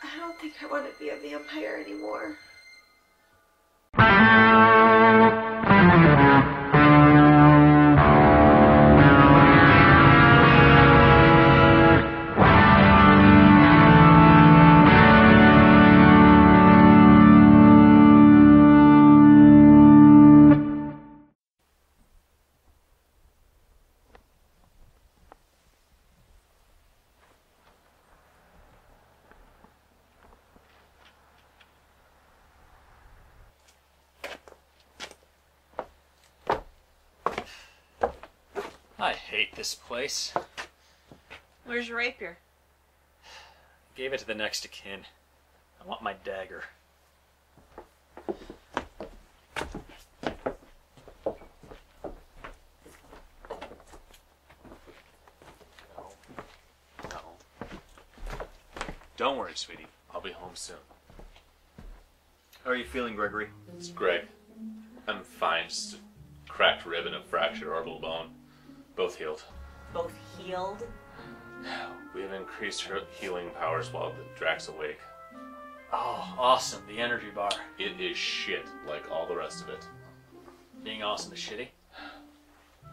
I don't think I want to be a vampire anymore. I hate this place. Where's your rapier? Gave it to the next of kin. I want my dagger. No. Don't worry, sweetie. I'll be home soon. How are you feeling, Gregory? It's Greg. I'm fine. Just a cracked rib and a fractured orbital bone. Both healed. Both healed? We have increased her healing powers while the Drac's awake. Oh, awesome. The energy bar. It is shit, like all the rest of it. Being awesome is shitty?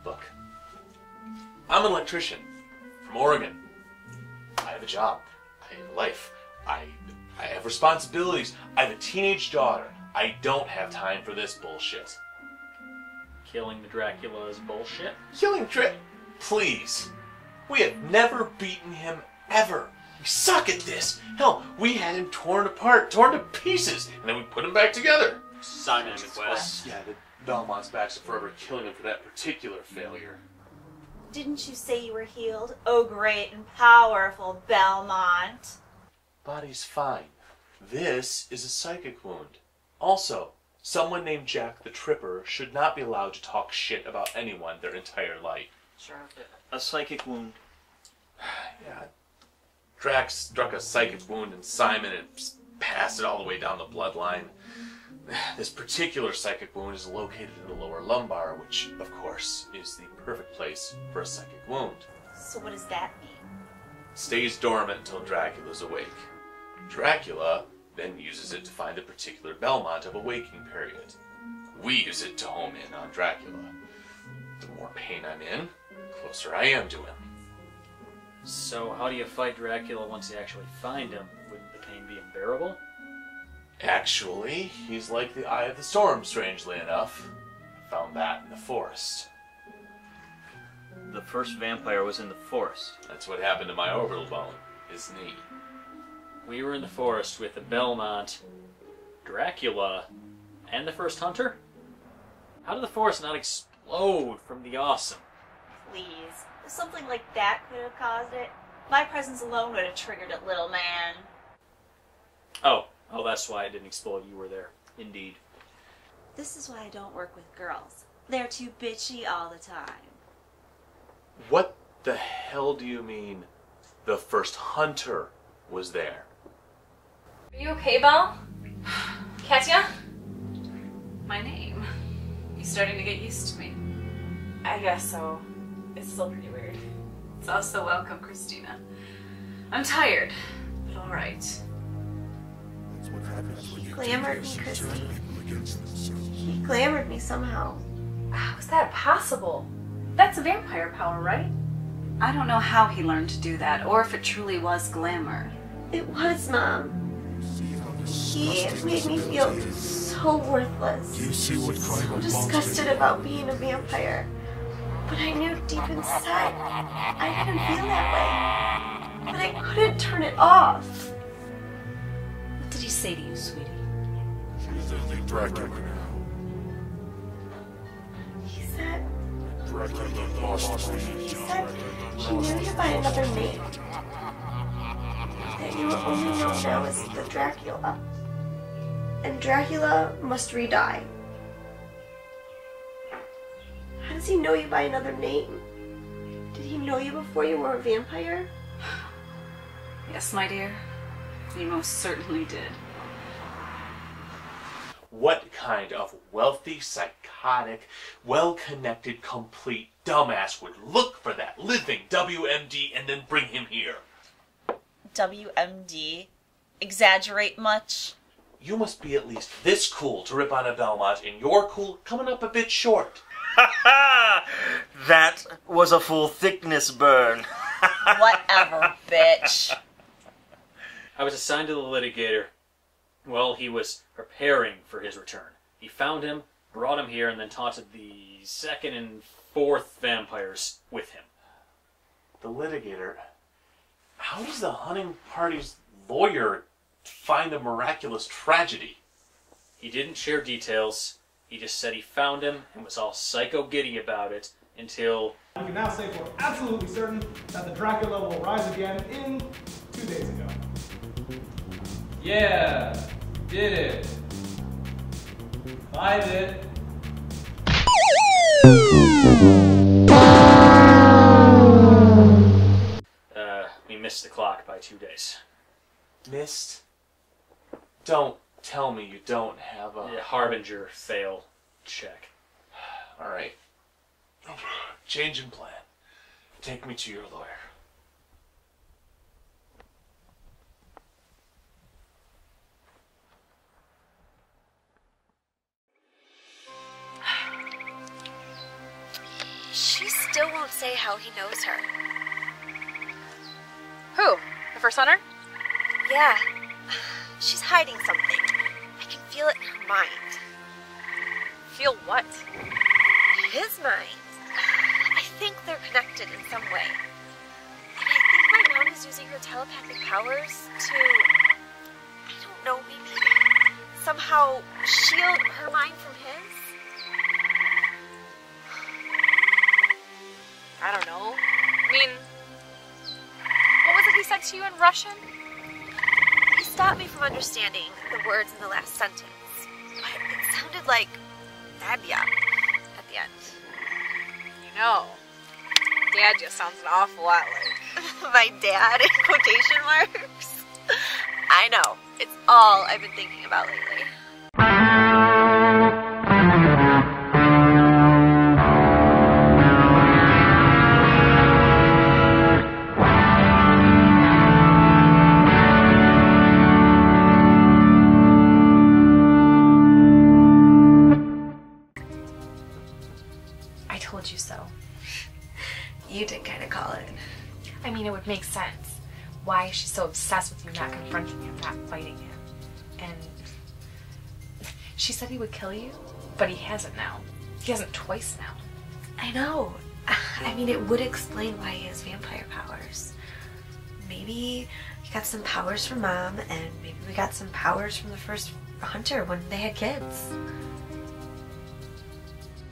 Look, I'm an electrician from Oregon. I have a job. I have a life. I have responsibilities. I have a teenage daughter. I don't have time for this bullshit. Killing the Dracula is bullshit? Killing Please. We have never beaten him ever. We suck at this. Hell, we had him torn apart, torn to pieces, and then we put him back together. Simon's Quest. Yeah, the Belmont's back to forever killing him for that particular failure. Didn't you say you were healed? Oh, great and powerful Belmont. Body's fine. This is a psychic wound. Also, someone named Jack the Tripper should not be allowed to talk shit about anyone their entire life. Sure. A psychic wound. Yeah. Drax struck a psychic wound in Simon and passed it all the way down the bloodline. This particular psychic wound is located in the lower lumbar, which, of course, is the perfect place for a psychic wound. So what does that mean? Stays dormant until Dracula's awake. Dracula then uses it to find the particular Belmont of awakening period. We use it to home in on Dracula. The more pain I'm in, the closer I am to him. So how do you fight Dracula once you actually find him? Wouldn't the pain be unbearable? Actually, he's like the Eye of the Storm, strangely enough. I found that in the forest. The first vampire was in the forest. That's what happened to my orbital bone, his knee. We were in the forest with the Belmont, Dracula, and the first hunter? How did the forest not explode from the awesome? Please. If something like that could have caused it, my presence alone would have triggered it, little man. Oh, Oh, that's why it didn't explode. You were there. Indeed. This is why I don't work with girls. They're too bitchy all the time. What the hell do you mean the first hunter was there? Are you okay, Belle? Katya? My name. You starting to get used to me? I guess so. It's still pretty weird. It's also welcome, Christina. I'm tired, but all right. He glamored me, Kristy. He glamored me somehow. How is that possible? That's a vampire power, right? I don't know how he learned to do that, or if it truly was glamour. It was, Mom. He made me feel so worthless. So disgusted about being a vampire. But I knew deep inside I didn't feel that way. But I couldn't turn it off. What did he say to you, sweetie? Dracula. He said Dracula lost me. he knew you by another name. That you were only known now as the Dracula. And Dracula must re-die. How does he know you by another name? Did he know you before you were a vampire? Yes, my dear. He most certainly did. What kind of wealthy, psychotic, well-connected, complete dumbass would look for that living WMD and then bring him here? WMD? Exaggerate much? You must be at least this cool to rip on a Belmont, and you're cool coming up a bit short. That was a full thickness burn. Whatever, bitch. I was assigned to the litigator while he was preparing for his return. He found him, brought him here, and then taunted the second and fourth vampires with him. The litigator? How does the hunting party's lawyer find a miraculous tragedy? He didn't share details. He just said he found him and was all psycho-giddy about it until... We can now say for absolutely certain that the Dracula will rise again in 2 days ago. Yeah, did it. I did. We missed the clock by 2 days. Missed? Don't tell me you don't have a... Harbinger fail check. Alright. Change in plan. Take me to your lawyer. She still won't say how he knows her. Who? The first hunter? Yeah. She's hiding something. I can feel it in her mind. Feel what? His mind. I think they're connected in some way. And I think my mom is using her telepathic powers to, I don't know, maybe somehow shield her mind from his? I don't know. I mean, what was it he said to you in Russian? He stopped me from understanding the words in the last sentence. But it sounded like Nadia at the end. You know, Dad just sounds an awful lot like... My dad in quotation marks? I know. It's all I've been thinking about lately. I told you so. You did kind of call it. I mean, it would make sense. Why is she so obsessed with you not confronting him, not fighting him? And she said he would kill you, but he hasn't now. He hasn't twice now. I know. I mean, it would explain why he has vampire powers. Maybe he got some powers from Mom, and maybe we got some powers from the first hunter when they had kids.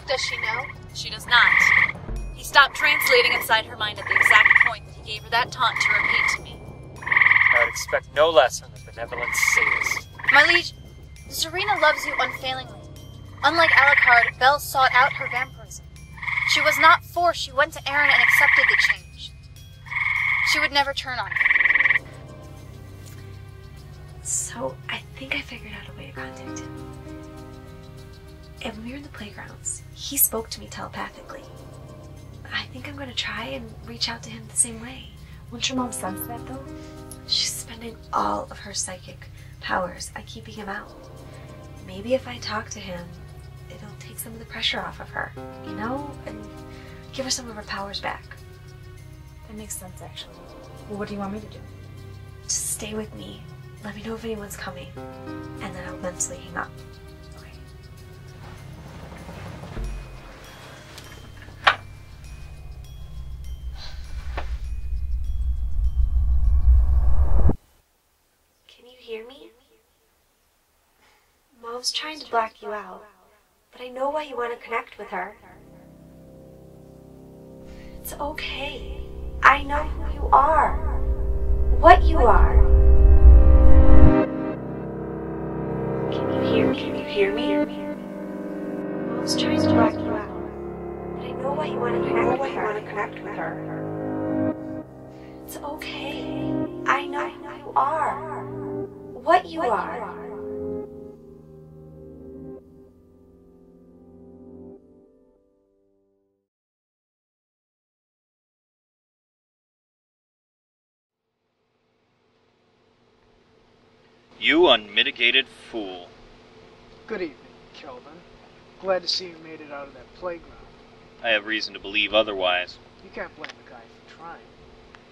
Does she know? She does not. He stopped translating inside her mind at the exact point that he gave her that taunt to repeat to me. I would expect no less from the benevolent sadist. My liege, Serena loves you unfailingly. Unlike Alucard, Belle sought out her vampirism. She was not forced. She went to Aaron and accepted the change. She would never turn on him. So, I think I figured out a way to contact him. And when we were in the playgrounds, he spoke to me telepathically. I think I'm going to try and reach out to him the same way. Won't your mom sense that, though? She's spending all of her psychic powers at keeping him out. Maybe if I talk to him, it'll take some of the pressure off of her, you know? And give her some of her powers back. That makes sense, actually. Well, what do you want me to do? Just stay with me. Let me know if anyone's coming. And then I'll mentally hang up. Hear me? Mom's trying to block you out, but I know why you want to connect with her. It's okay. I know who you are. What you are. Can you hear me? Can you hear me? Mom's trying to block you out, but I know why you want to connect with her. It's okay. I know who you are. What you are. You unmitigated fool. Good evening, Kelvin. Glad to see you made it out of that playground. I have reason to believe otherwise. You can't blame the guy for trying.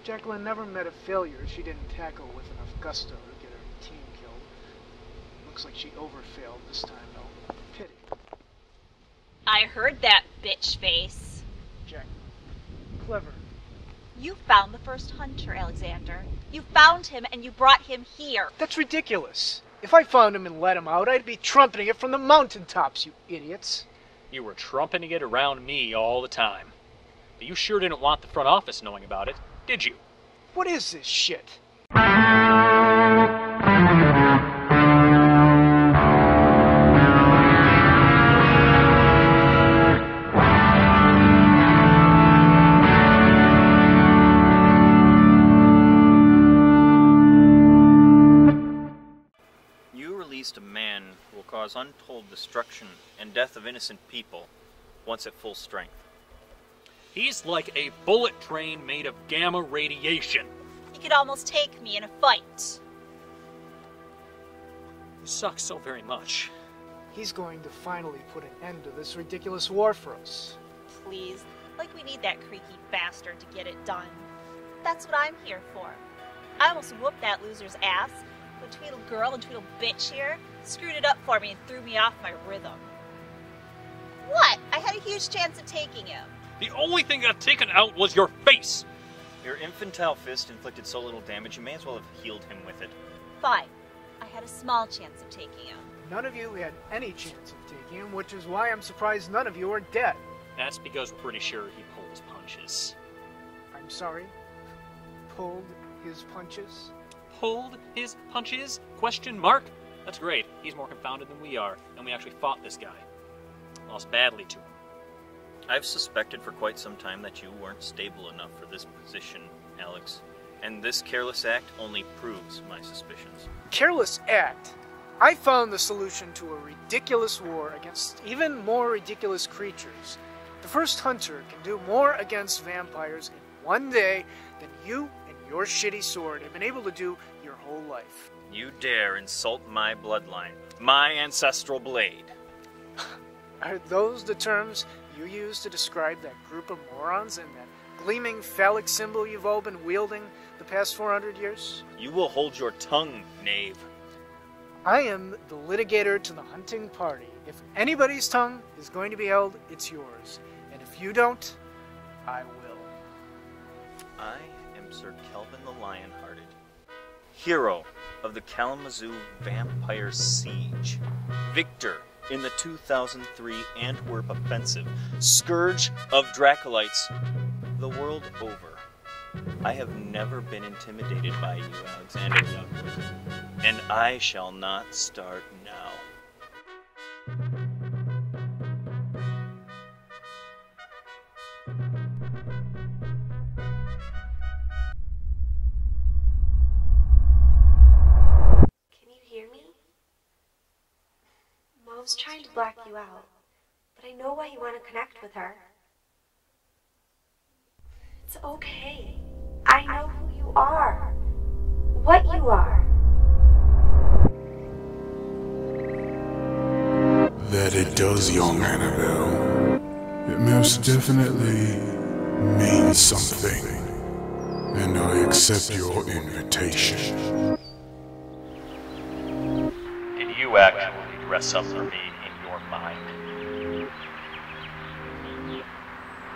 Jacqueline never met a failure she didn't tackle with enough gusto to get her team killed. Looks like she overfailed this time, though. Pity. I heard that, bitch face. Jacqueline. Clever. You found the first hunter, Alexander. You found him and you brought him here. That's ridiculous. If I found him and let him out, I'd be trumpeting it from the mountaintops, you idiots. You were trumpeting it around me all the time. But you sure didn't want the front office knowing about it, did you? What is this shit? A man who will cause untold destruction and death of innocent people once at full strength. He's like a bullet train made of gamma radiation. He could almost take me in a fight. You suck so very much. He's going to finally put an end to this ridiculous war for us. Please, like we need that creaky bastard to get it done. That's what I'm here for. I almost whooped that loser's ass. The Tweedle girl and Tweedle bitch here screwed it up for me and threw me off my rhythm. What? I had a huge chance of taking him. The only thing that got taken out was your face. Your infantile fist inflicted so little damage, you may as well have healed him with it. Fine. I had a small chance of taking him. None of you had any chance of taking him, which is why I'm surprised none of you are dead. That's because we're pretty sure he pulled his punches. I'm sorry? Pulled his punches? Pulled his punches? Question mark? That's great. He's more confounded than we are, and we actually fought this guy. Lost badly to him. I've suspected for quite some time that you weren't stable enough for this position, Alex. And this careless act only proves my suspicions. Careless act? I found the solution to a ridiculous war against even more ridiculous creatures. The first hunter can do more against vampires in one day than you and your shitty sword have been able to do your whole life. You dare insult my bloodline, my ancestral blade. Are those the terms you use to describe that group of morons and that gleaming phallic symbol you've all been wielding the past 400 years? You will hold your tongue, knave. I am the litigator to the hunting party. If anybody's tongue is going to be held, it's yours. And if you don't, I will. I am Sir Kelvin the Lionhearted, hero of the Kalamazoo Vampire Siege, victor in the 2003 Antwerp Offensive, scourge of Draculites the world over. I have never been intimidated by you, Alexander Youngwood. And I shall not start now. Can you hear me? Mom's trying to black you out, but I know why you want to connect with her. It's okay. I know who you are. What you are. That it does, young Annabelle. It most definitely means something. And I accept your invitation. Did you actually dress up for me in your mind?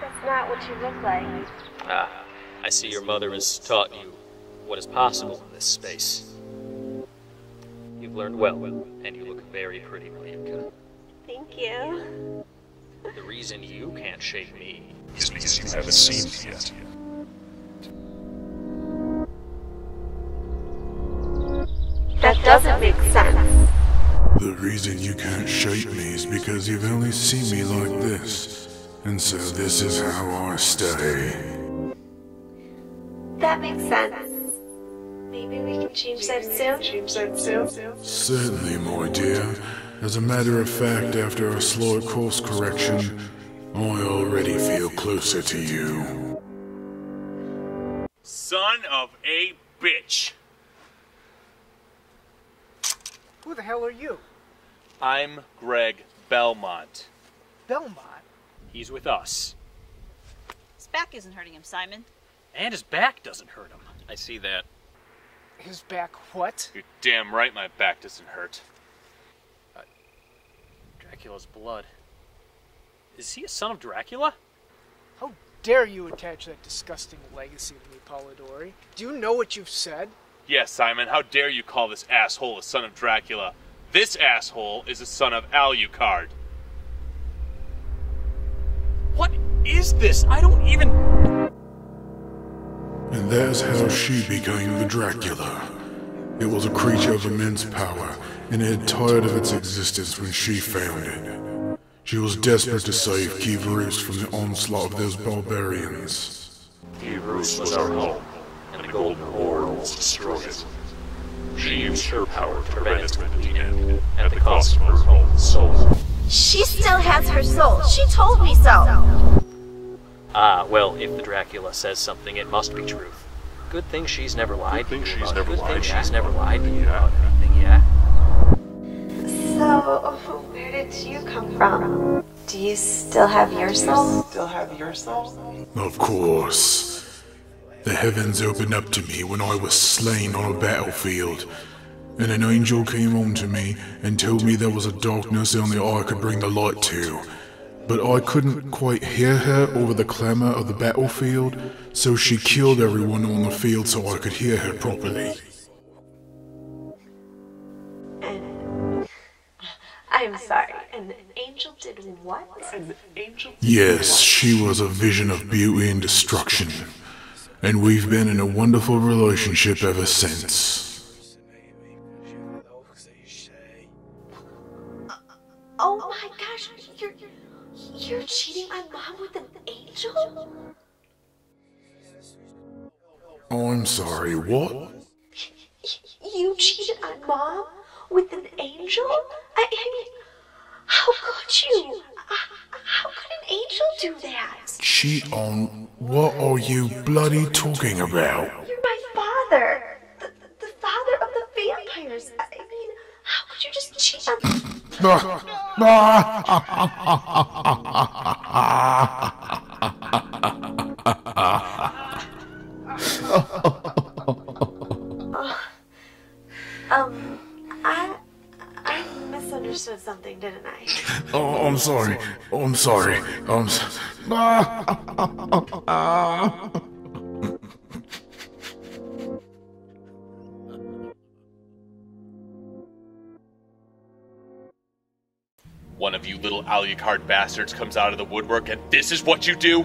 That's not what you look like. Ah, I see your mother has taught you what is possible in this space. You've learned well, and you look very pretty, Malika. Thank you. The reason you can't shape me Is because you haven't seen me yet. That doesn't make sense. The reason you can't shape me is because you've only seen me like this. And so this is how I stay. That makes sense. Maybe we can change that soon? Certainly, my dear. As a matter of fact, after a slight course correction, I already feel closer to you. Son of a bitch. Who the hell are you? I'm Greg Belmont. Belmont? He's with us. His back isn't hurting him, Simon. And his back doesn't hurt him. I see that. His back what? You're damn right my back doesn't hurt. Dracula's blood. Is he a son of Dracula? How dare you attach that disgusting legacy to me, Polidori? Do you know what you've said? Yes, Simon, how dare you call this asshole a son of Dracula? This asshole is a son of Alucard. What is this? I don't even... And that's how she became the Dracula. It was a creature of immense power, and it had tired of its existence when she found it. She was desperate to save Kivarus from the onslaught of those barbarians. Kivarus was our home, and the Golden Horde was destroyed. She used her power to prevent it at the end, at the cost of her own soul. She still has her soul. She told me so. Ah, well, if the Dracula says something, it must be truth. Good thing she's never lied to you about it. Good thing she's never lied to you about anything, yeah? So, where did you come from? Do you still have your soul? Of course. The heavens opened up to me when I was slain on a battlefield, and an angel came on to me and told me there was a darkness only I could bring the light to. But I couldn't quite hear her over the clamor of the battlefield, so she killed everyone on the field so I could hear her properly. I'm sorry, an angel did what? Yes, she was a vision of beauty and destruction, and we've been in a wonderful relationship ever since. Oh my gosh, you're cheating on Mom with an angel? I'm sorry, what? You cheated on Mom with an angel? I mean, how could you? How could an angel do that? Cheat on? What are you bloody talking about? You're my father. The father of the vampires. I mean, how could you just cheat on... I misunderstood something, didn't I? Oh, I'm sorry. I'm sorry. One of you little Alucard bastards comes out of the woodwork and this is what you do?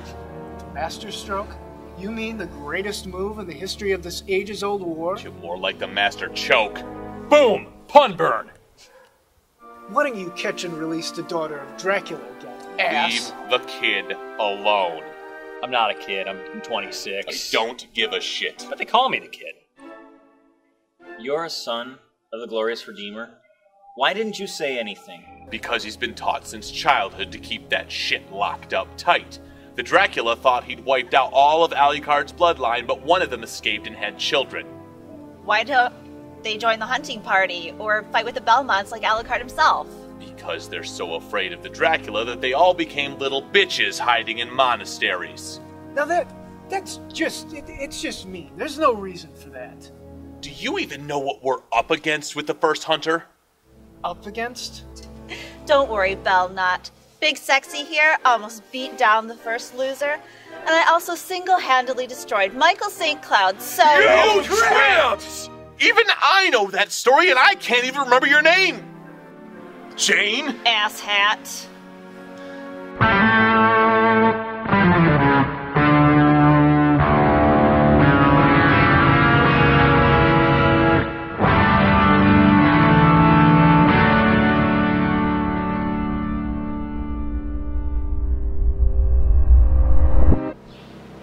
Masterstroke? You mean the greatest move in the history of this ages-old war? You're more like the Master Choke. Boom! Pun burn! Why don't you catch and release the daughter of Dracula again? Leave the kid alone. I'm not a kid. I'm 26. I don't give a shit. But they call me the kid. You're a son of the glorious Redeemer. Why didn't you say anything? Because he's been taught since childhood to keep that shit locked up tight. The Dracula thought he'd wiped out all of Alucard's bloodline, but one of them escaped and had children. Why don't they join the hunting party or fight with the Belmonts like Alucard himself? Because they're so afraid of the Dracula that they all became little bitches hiding in monasteries. Now that's just, it's just mean. There's no reason for that. Do you even know what we're up against with the first hunter? Up against? Don't worry, Belle, not. Big Sexy here almost beat down the first loser, and I also single-handedly destroyed Michael St. Cloud, so... You tramps! Even I know that story, and I can't even remember your name! Jane? Asshat.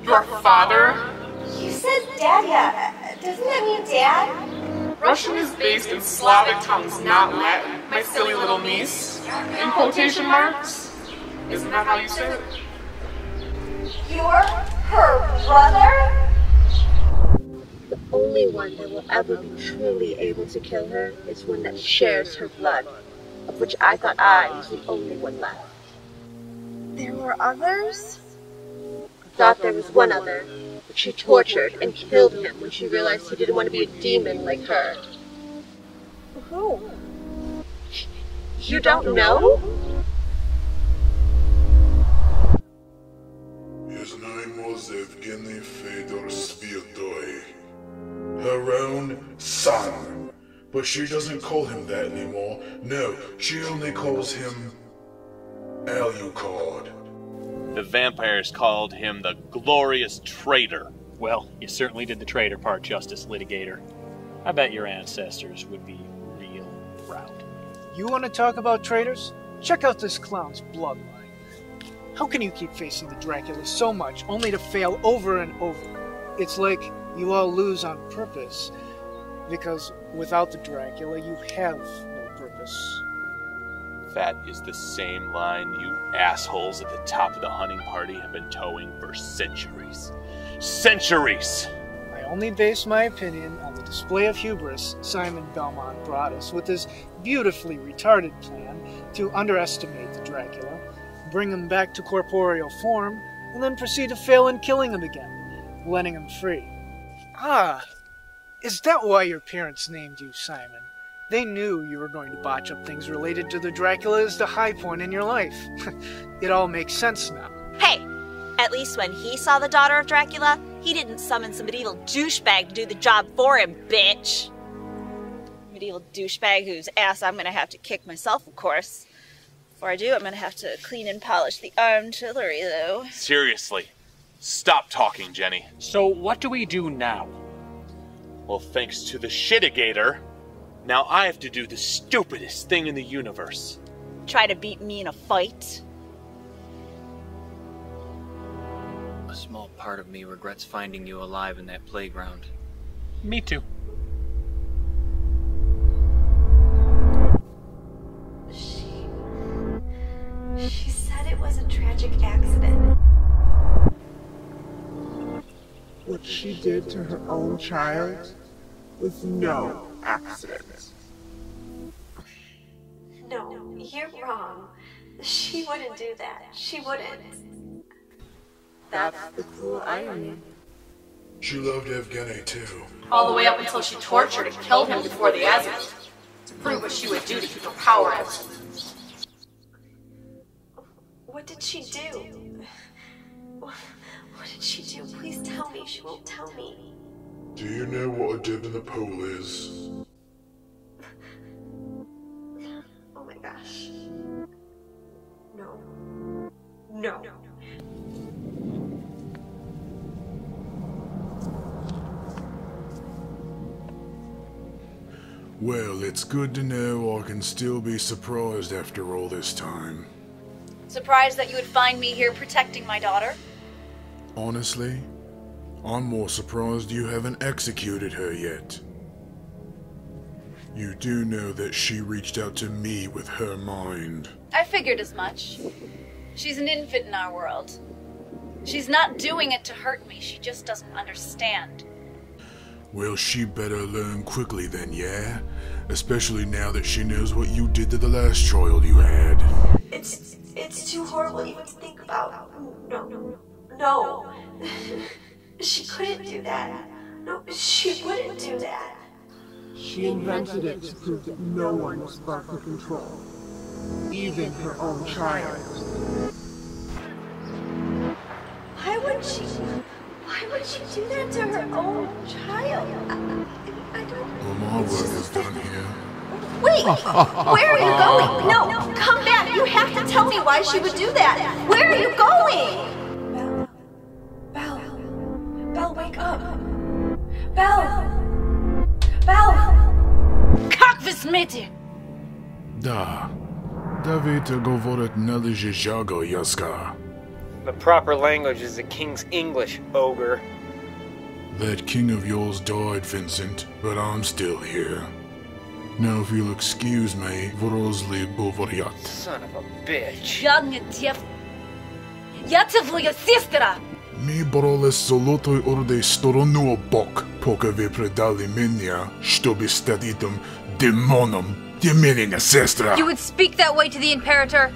Your father? You said Daddy. Doesn't that mean Dad? Russian is based in Slavic tongues, not Latin, my silly little niece. In quotation marks? Isn't that how you say it? You're her brother? The only one that will ever be truly able to kill her is one that shares her blood, of which I thought I was the only one left. There were others? I thought there was one other, but she tortured and killed him when she realized he didn't want to be a demon like her. Who? You don't know? His name was Evgeny Fedor Svirdoy. Her own son. But she doesn't call him that anymore. No, she only calls him Alucard. The vampires called him the glorious traitor. Well, you certainly did the traitor part, Justice Litigator. I bet your ancestors would be real proud. You want to talk about traitors? Check out this clown's bloodline. How can you keep facing the Dracula so much, only to fail over and over? It's like you all lose on purpose, because without the Dracula, you have no purpose. That is the same line you assholes at the top of the hunting party have been towing for centuries. Centuries! I only base my opinion on the display of hubris Simon Belmont brought us with his beautifully retarded plan to underestimate the Dracula, bring him back to corporeal form, and then proceed to fail in killing him again, letting him free. Ah, is that why your parents named you Simon? They knew you were going to botch up things related to the Dracula as the high point in your life. It all makes sense now. Hey, at least when he saw the daughter of Dracula, he didn't summon some medieval douchebag to do the job for him, bitch. Medieval douchebag whose ass I'm gonna have to kick myself, of course. Before I do, I'm gonna have to clean and polish the artillery, though. Seriously, stop talking, Jenny. So what do we do now? Well, thanks to the shitigator, now I have to do the stupidest thing in the universe. Try to beat me in a fight? A small part of me regrets finding you alive in that playground. Me too. She said it was a tragic accident. What she did to her own child was no accident. No, you're wrong. She wouldn't do that. She wouldn't. That's the cruel irony. She loved Evgeny too. All the way up until she tortured and killed him before the Azimuth, to prove what she would do to keep her power out. What did she do? What did she do? Please tell me. She won't tell me. Do you know what a dip in the pool is? Oh my gosh. No. No. Well, it's good to know I can still be surprised after all this time. Surprised that you would find me here protecting my daughter? Honestly, I'm more surprised you haven't executed her yet. You do know that she reached out to me with her mind. I figured as much. She's an infant in our world. She's not doing it to hurt me, she just doesn't understand. Well, she better learn quickly then, yeah? Especially now that she knows what you did to the last child you had. It's too horrible even to think about. No. She couldn't do that. No, she wouldn't do that. She invented it to prove that no one was above her control. Even her own child. Why would she do that to her own child? I don't... Well, my work is done here. Wait! Where are you going? No, come back! You have to tell me why she would do that! Where are you going? Belle, wake up! Belle! Как вы смеете? Da. Давайте говорить належи жаго яска. The proper language is the king's English, ogre. That king of yours died, Vincent, but I'm still here. Now if you'll excuse me, vorozli bovoryat. Son of a bitch. Jadne дев... Я твоя сестра! Ми боролись с золотой ордой сторону бок, пока вы предали меня, чтобы стать этим демоном. Демонина сестра. You would speak that way to the Imperator?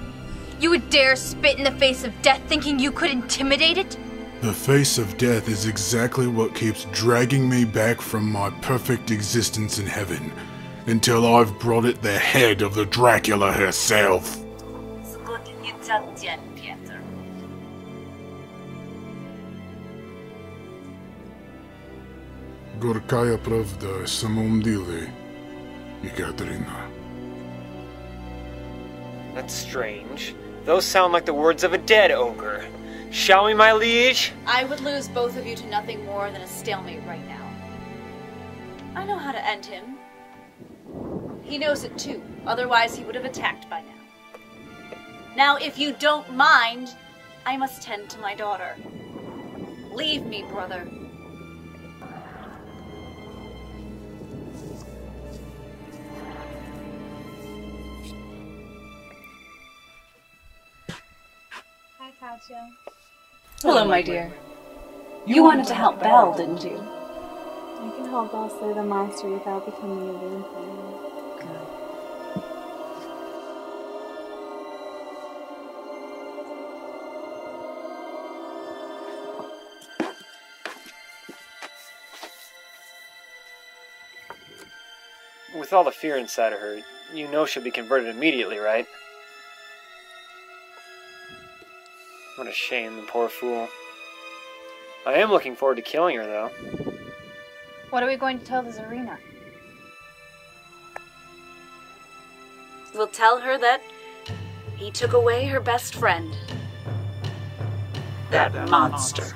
You would dare spit in the face of death thinking you could intimidate it? The face of death is exactly what keeps dragging me back from my perfect existence in heaven, until I've brought it the head of the Dracula herself. Горкая правда о самом деле, Екатерина. That's strange. Those sound like the words of a dead ogre. Shall we, my liege? I would lose both of you to nothing more than a stalemate right now. I know how to end him. He knows it too, otherwise he would have attacked by now. Now, if you don't mind, I must tend to my daughter. Leave me, brother. Hi, Katya. Hello, my dear. You wanted to help Belle, didn't you? I can help Belle slay the monster without becoming a vampire. With all the fear inside of her, you know she'll be converted immediately, right? What a shame, the poor fool. I am looking forward to killing her, though. What are we going to tell the Tsarina? We'll tell her that he took away her best friend. That monster.